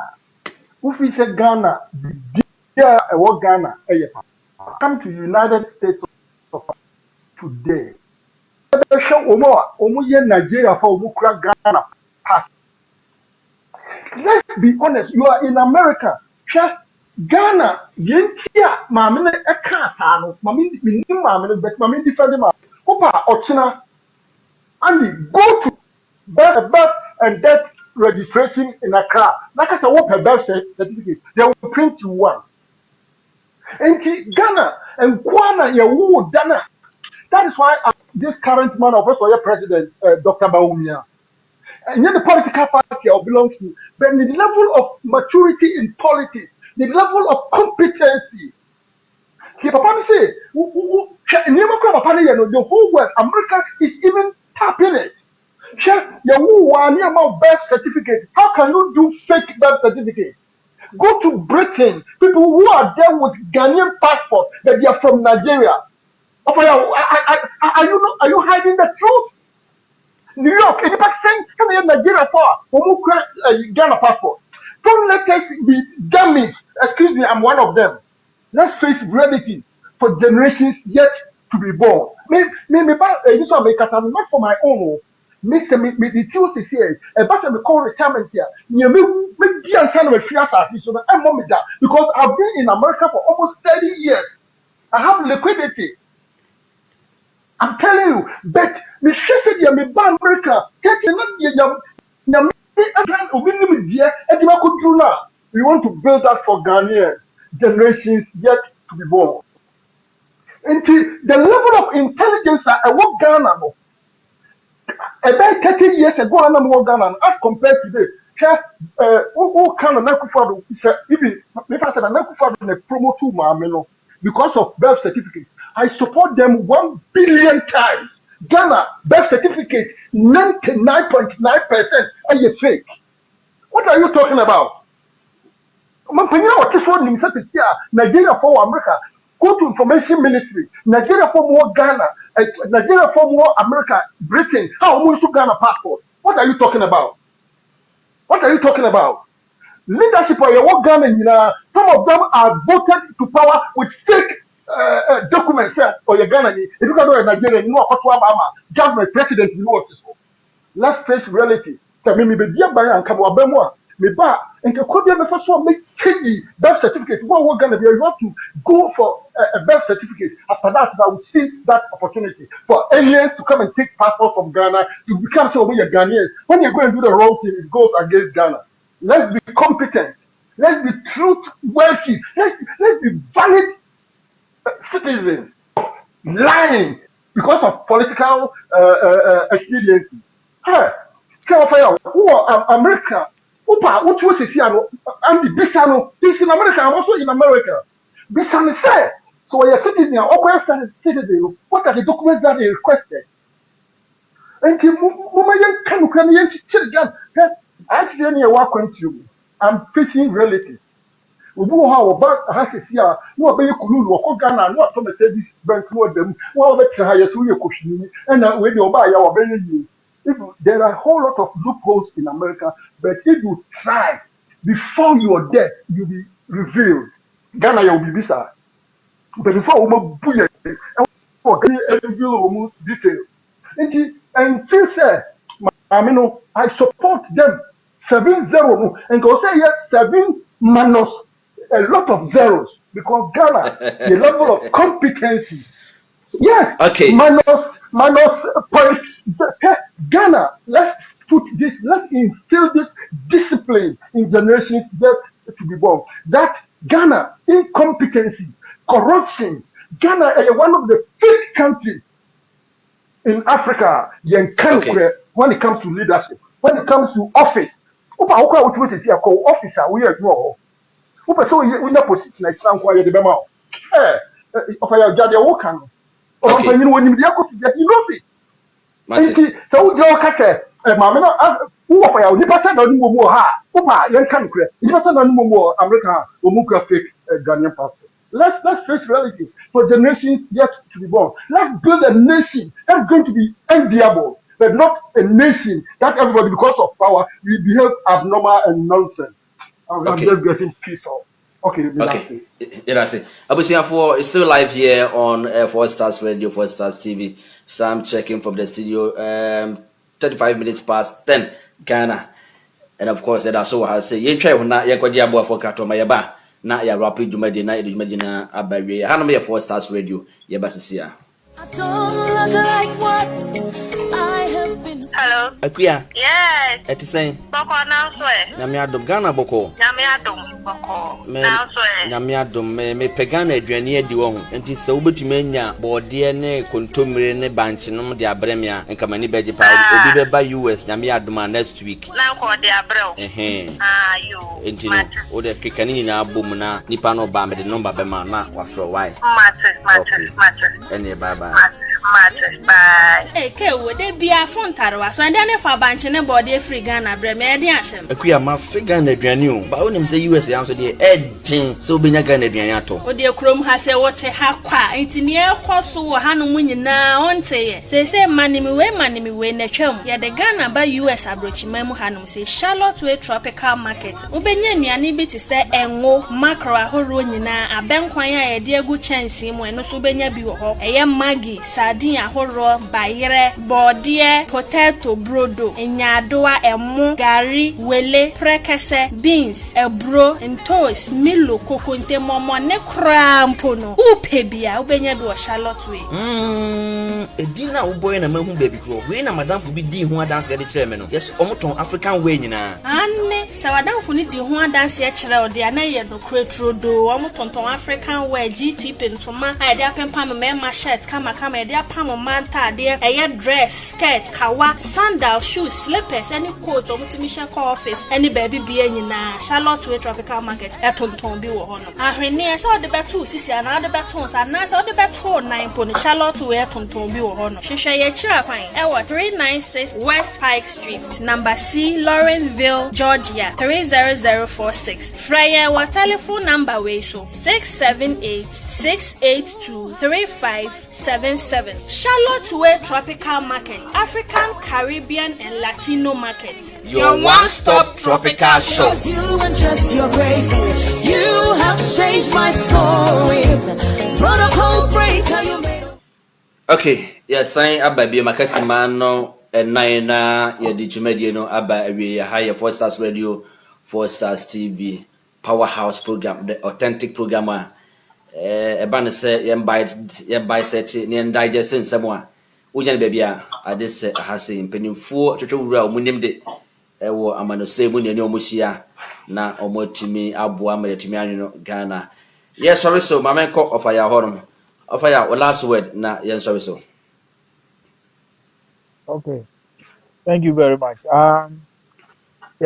wofi sɛ Ghana bibia ɛwɔ Ghana ɛyɛ pa. Come to United States of today. Ɛbɛhwɛ wɔn a wɔn yɛ Nigeria fo a wɔn kura Ghana pass. Let's be honest, you are in America. Hwɛ Ghana yɛn ti a maame no ɛka saa no maame mi ni maame no bɛt maame different maame. Wopa ɔkyena Andy go to birth and death registration in Accra. Like I said, what per birth certificate, they will print you one. And Ghana and Ghana, you Ghana. That is why this current man of us, President Dr. Baumia, and yet the political party I belong to, but the level of maturity in politics, the level of competency. He papa say, the whole world, America is even tapping it. Birth certificate. How can you do fake birth certificate? Go to Britain. People who are there with Ghanaian passport that they are from Nigeria. Are you hiding the truth? New York, in fact, saying come here Nigeria for Ghana passport. Don't let us be dummies. Excuse me, I'm one of them. Let's face reality for generations yet to be born. This one make not for my own. Me say me the two to say a person me call retirement here. Me be an son of a free assassin so that I'm because I've been in America for almost 30 years. I have liquidity. I'm telling you, but me said you me ban America. Take not we want to build that for Ghanaian generations yet to be born. And the level of intelligence I work Ghana about 30 years ago I am Ghana as compared to today. Who kind of Nakufado even if I said a Nakufado in a promo to Mameno because of birth certificate. I support them 1 billion times. Ghana birth certificate 99.9% are you fake. What are you talking about? Nigeria for America. Go to information ministry. Nigeria for more Ghana. Nigeria for more America. Britain. How much Ghana passport? What are you talking about? What are you talking about? Leadership of your Ghana, some of them are voted to power with fake documents or your Ghana. If you go to Nigeria, you know what Obama, government, president, you know what is. Let's face reality. Me be dia ban and come abemwa. Me ba and could be the first one make change birth certificate. What we're gonna be, you have to go for a birth certificate. After that, I will see that opportunity for aliens to come and take passport from Ghana to become so we are Ghanaians. When you go and do the wrong thing, it goes against Ghana. Let's be competent. Let's be truthworthy. Let's be valid citizens. Lying because of political experience. Hey, America. Upa, what was it here? I'm the Bisano. He's in America. I'm also in America. Bisano said. So you're sitting there, citizen. What are the documents that they requested? And I'm facing relatives. Ubu ha oba ha sisi a no oba yekunu wo Ghana no ato Mercedes Benz no dem wo oba tra yeso ye kohwini na we de oba ya oba yi. If there are a whole lot of loopholes in America, but if you try before you are dead, you'll be revealed. Ghana you will be visa. But before we buy for reveal detail. And still say I support them 7-0 and go say yes 7 minus a lot of zeros because Ghana, the level of competency. Yes, Okay. minus point. Ghana, let's instill this discipline in generations that to be born. That Ghana, incompetency, corruption. Ghana is one of the fifth countries in Africa when it comes to leadership, when it comes to office. Officer, we are no. So we are position like some quiet the Bema. Of your judge, you know when you know it. So you can Mamma, who are you? You person on more ha. Upa, you can't create. You person on more America or Muka fake Ghanaian passport. Let's face reality for generations yet to be born. Let's build a nation that's going to be enviable, but not a nation that everybody, because of power, we behave abnormal and nonsense. I'm just getting pissed off. Okay. That's it. Abusiafo is still live here on 4 Stars Radio, 4 Stars TV. So I'm checking from the studio. 35 minutes past 10 Ghana. And of course, that's so I say, you try na ya kwa diabo for krato mayaba na ya rapid jumadi na edumadi na abawe. Hanome ya 4 Stars Radio. Yeba sisia. I don't look like what I have been. Hello. Akuya. Yes. Eti say. Boko now so e. Nyame adom Ghana boko. Nyame adom boko. Now so e. Nyame adom me pegana aduane adi wo ho. Enti se wobetumi anya bode ne kontomire ne banche no de abremia nka mani beje pa obi be ba US nyame adom next week. Na ko de abrel. You. Enti no o de kekani nyina abom na nipa no ba me de number be ma na wa fro why. Matter. Ene bye bye. Bye. Hey, Kewo, they be a phone tarwa, so and then if a bunch in a body free Ghana, Bremedi asem. Akuya ma figure na aduane o. Ba wonim say US answer de edin so be nya Ghana aduane ato. O de krom ha say what ha kwa, enti ne ekoso wo hanu mu nyina onte ye. Say manimi we na twam. Ya de Ghana ba US abrochima mu hanum say Charlotte way tropical market. Obenya nnuane bi te say enwo, macro ahoro nyina abenkwan a ye de agu chance mu eno so benya bi wo ho. Eye magi sardine ahoro bayere bode potato brodo enyadoa emu gari wele prekese beans ebro entos milo kokonte momo ne krampo no upebia ubenya bi wo Charlotte way edina wo boy na mahu baby kro we na madam fu bi di ho adanse de kire me no yes omoton African way nyina anne sa wadam fu ni di ho adanse e kire o de anaye no kretrodo omotonton African way GT pentoma a de apempa me ma shirt kama e de apam manta de eye dress skirt kawa sandal shoes slippers any coat omutimisha ko office any baby bia nyina Charlotte way tropical market etonton bi wo ho no ahwene e sa de beto sisi ana de beto sa na sa de beto 9 po ni Charlotte way etonton bi wo ho no hwehwe ye kira kwan e wo 396 West Pike Street number C Lawrenceville Georgia 30046 Fryer wa telephone number we so 678-682-3577 Charlotte way tropical market African Caribbean and Latino market your one-stop tropical shop. You and just your grace, you have changed my story. Protocol breaker, you made. Okay, yes, sign ababi makasi mano na ya di jumedie no aba awie ya high 4 stars radio 4 stars TV powerhouse program, the authentic program eba ne se ye buy set ne digest nsemo a wonya baby a ade se hase mpanimfo twetwe wura omunim de ewo amanose mu ne omuhia na omotimi aboa ma yatimi anwo Ghana. Yes, sorry so mamenko of ya horum of ya last word na yes sorry so. Okay, thank you very much. Yeah,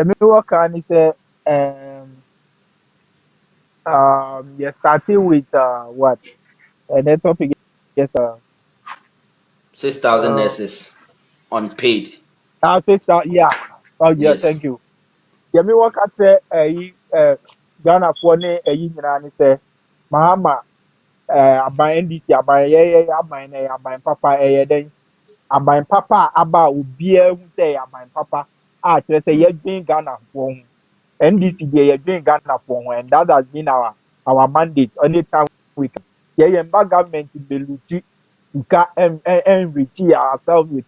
me work and say yeah, starting with what? And the topic is 6,000 nurses unpaid. yeah. Oh yeah, Yes. thank you. Yeah, me work and say Ghana for ne nyina ni say Mahama aban NDC aban aban papa den aban papa aba obia hu say aban papa a kire say yedwin Ghana for NDC dey yedwin Ghana for and that has been our mandate anytime we can. Yeah, government beluti uka and reach ourselves with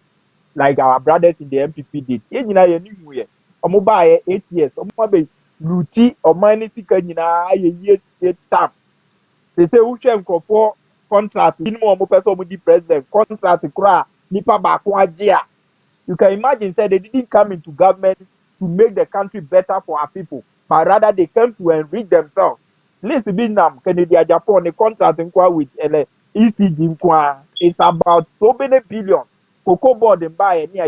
like our brothers in the MPP did. Nyina ye ni hu ye. Omo ba ye 8 years. Omo be luti omo ni sika nyina ye tap. They say who share for contract in more person with the president contract kra nipa ba ko agea. You can imagine say they didn't come into government to make the country better for our people, but rather they came to enrich themselves. Listen, Vietnam, Canada, Japan, the contract with ECG it's about so many billion. Cocoa board and buy any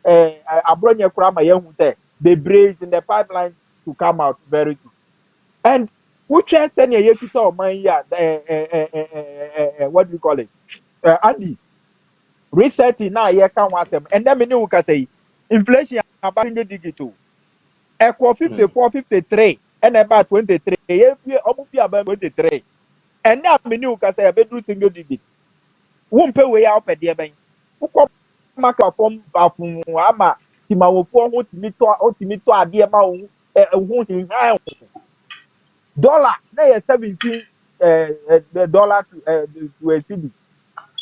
abronya krama yehu say they brace in the pipeline to come out very soon. And which has any yekita or man what do you call it? Andy, recently now you can want them, and then we can say inflation about digital. Equal 54, 53, and about 23. If you almost about 23. And now we can say a bedroom single digit. Won't pay way out at the bank. Who come mark a form of Ama, Timawo, who to a dear man, who dollar, they 17 the dollar to a city.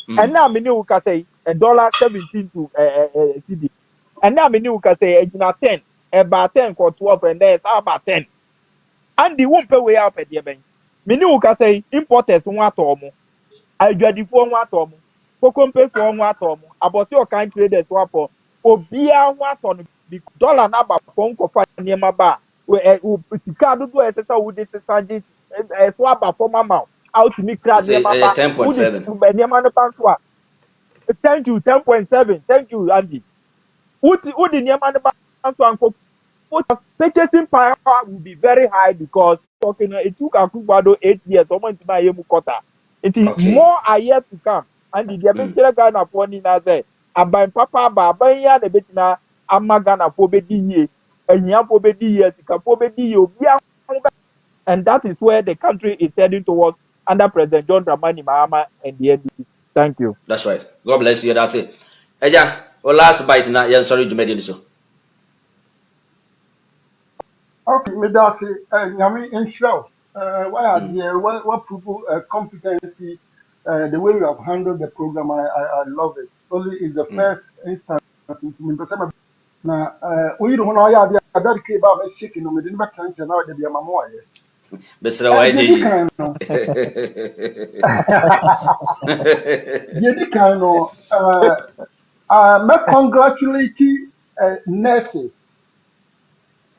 And now we can say $17 to a city. And now we can say 10, about 10 or 12, and there's about 10. And the won't pay way out at the bank. Minu can say importers one tomo. I dread for one tomo. Pocompe for one tomo. About your kind traders one for obia what on the dollar number phone kofa niema ba we sika do esesa wo de sesa je so aba for mama out to me crowd say niema ba wo de 10.7. niema no pan so a thank you 10.7 thank you Andy wo de niema no pan so anko purchasing power will be very high because talking it took Akufo-Addo 8 years almost my yemu quarter it is Okay. more are yet to come and the mention Ghana for ni na say aban papa ba aban ya na betina ama Ghana for be di ye ehia for be di ye sika for be di ye obi and that is where the country is heading towards under President John Dramani Mahama and the NDC. Thank you. That's right. God bless you. That's it. Eja, our last bite now. Yeah, sorry, Jumedi so. Okay, me that say, Nyame nhyira wo. Why are there? What people competency? The way you have handled the program, I love it. Only is the first instance in me. Na we don't know how you are that came about shaking no me didn't back time now the be mama wa ye. Besra wa Yedi eje. kan no. Yedi kan no. Me congratulate nurses.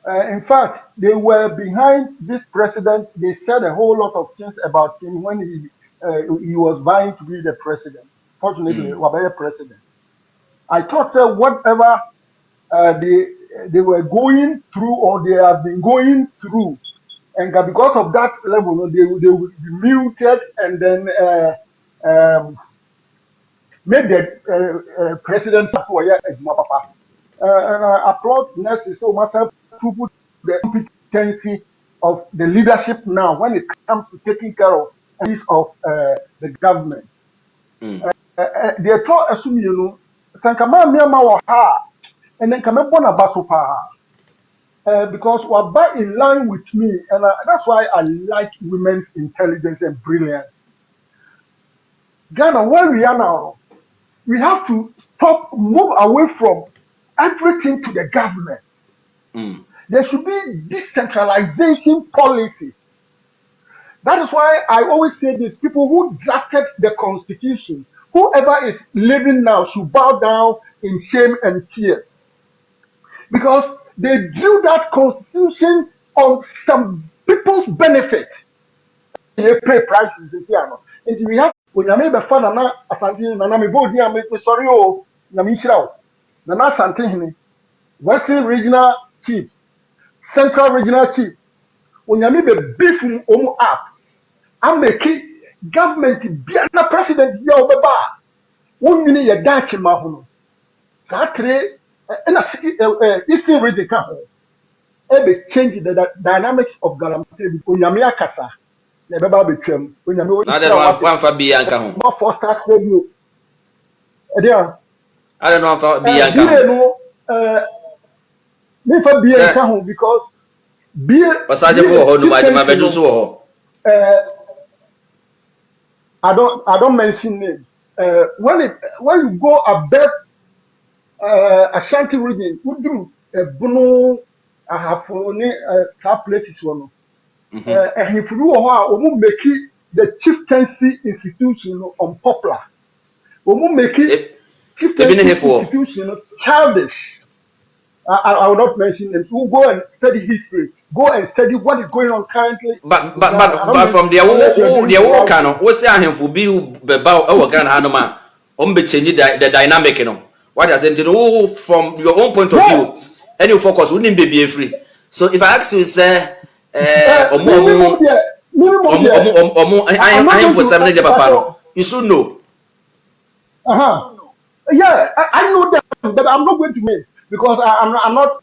In fact, they were behind this president. They said a whole lot of things about him when he was vying to be the president. Fortunately, Wabaya president. I thought that whatever they were going through or they have been going through, and because of that level, they will be muted and then made the president for Papa. And I applaud Nancy so much to put the competency of the leadership now when it comes to taking care of issues of the government. They told us, you know, Sankama Miyama wa ha, and then come up on a basopa. Because we're in line with me, and that's why I like women's intelligence and brilliance. Ghana, where we are now, we have to move away from everything to the government. There should be decentralization policy. That is why I always say this: people who drafted the constitution, whoever is living now, should bow down in shame and tears, because they drew that constitution on some people's benefit. They pay prices this year. And we have when I made the fun and I vote here, make me sorry, oh, Namishra, Nana Santini, Western Regional Chief, Central Regional Chief, when you made the beef up, I'm making government be a president here over bar. 1 minute a Dutch Mahono. Sacre and a Eastern region come home. Every change the dynamics of Galamsey because Yamia Kasa. Never became when you Now that one for Bianca home. more for start radio. There. I don't know for Bianca. Me for Bianca home because beer. Pasaje for ho no ma bedu so ho. I don't mention names. When you go above Ashanti region, we do Bono, I have only places one. And if you will make it the chieftaincy institution unpopular. We will make it chieftaincy institution childish. I will not mention them. We'll go and study history. Go and study what is going on currently. But from the kind of what's saying for be about our Ghana Hanoma, be changing the dynamic, you know. What I said to from your own point of view, and you focus wouldn't be free. So if I ask you, say, I am for 7 days, Papa, you should know. Yeah, I know that, but I'm not going to make because I'm not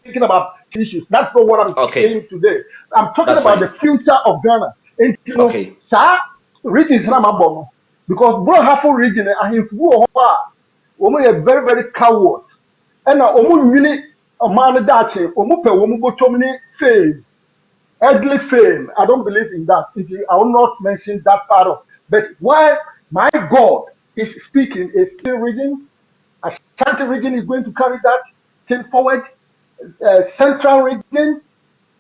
thinking about issues. That's not what I'm saying today. I'm talking about the future of Ghana. And you know, region is not my because bro half region and if we are very, very cowards. And really a man that fame, earthly fame. I don't believe in that. I will not mention that part of. But why my God is speaking is still region. Ashanti region is going to carry that thing forward. Central region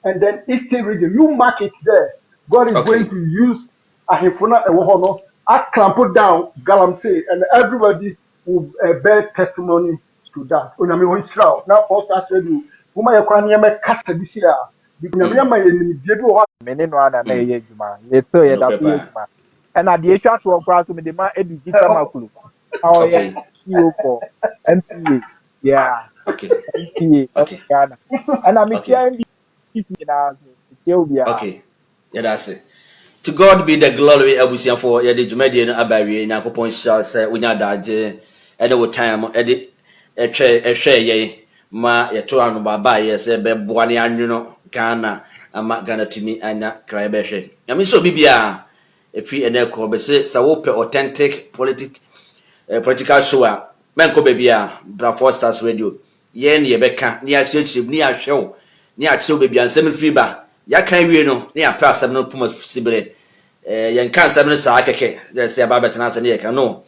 and then Eastern region. You mark it there. God is going to use Ahifuna and I clamp down Galamsey and everybody will bear testimony to that. Onyame won sraw. Now first I said you, woma ye kwan ye me kasa bi sia. Bi onyame ma ye ni die bi ho. Me ne no ana na ye adwuma. Ye so ye da so ye adwuma. And at the issue to okra so me the man edu jita makulu. How ye CEO for MPA. Yeah. Okay. MPA of Okay. Ghana. And I'm Okay. here na Ethiopia. Okay. Yeah, that's it. To God be the glory, Abusia for Yedi Jumedian Abawi, Nakopon Shas, Winya Daje, Edo time, Edit, a share ye, ma, Yatuan Baba, yes, a Bebuani Anuno, Ghana, and Mat Ghana to me, and Crybeshe. I mean, so Bibia, a free and echo, but say, Sawope authentic political show, Manco Babia, Bra Stars Radio, Yen Yebeka, near Church, near show, near Chill Baby and Seven Fiba. Ya kan wie no ne ya pass no puma sibere yen kan sabne sa akeke there say about betena se ne ye kan no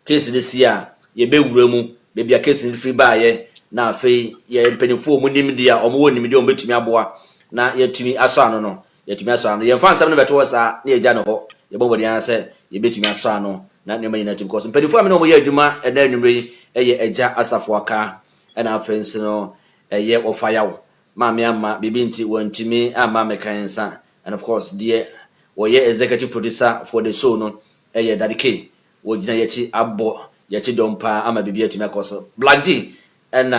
case this year ye be wura mu be bia case ni free ba ye na afei ye mpanifo mu nim dia omo woni nim dia omo betumi aboa na ye tumi aso ano no ye tumi aso ano ye fan sabne beto sa ne ye ja no ho ye bo bodi an se ye betumi aso ano na ne ma yina tumi because mpanifo am no mo ye adwuma na anwumre ye eja asafo aka na afei nso no ye ofayawo Mammy Amma Bibinti wantimi ama mekansa and of course dear executive producer for the show no Daddy K wo gina yechi abo yechi dompa ama bibia timi akoso Black G and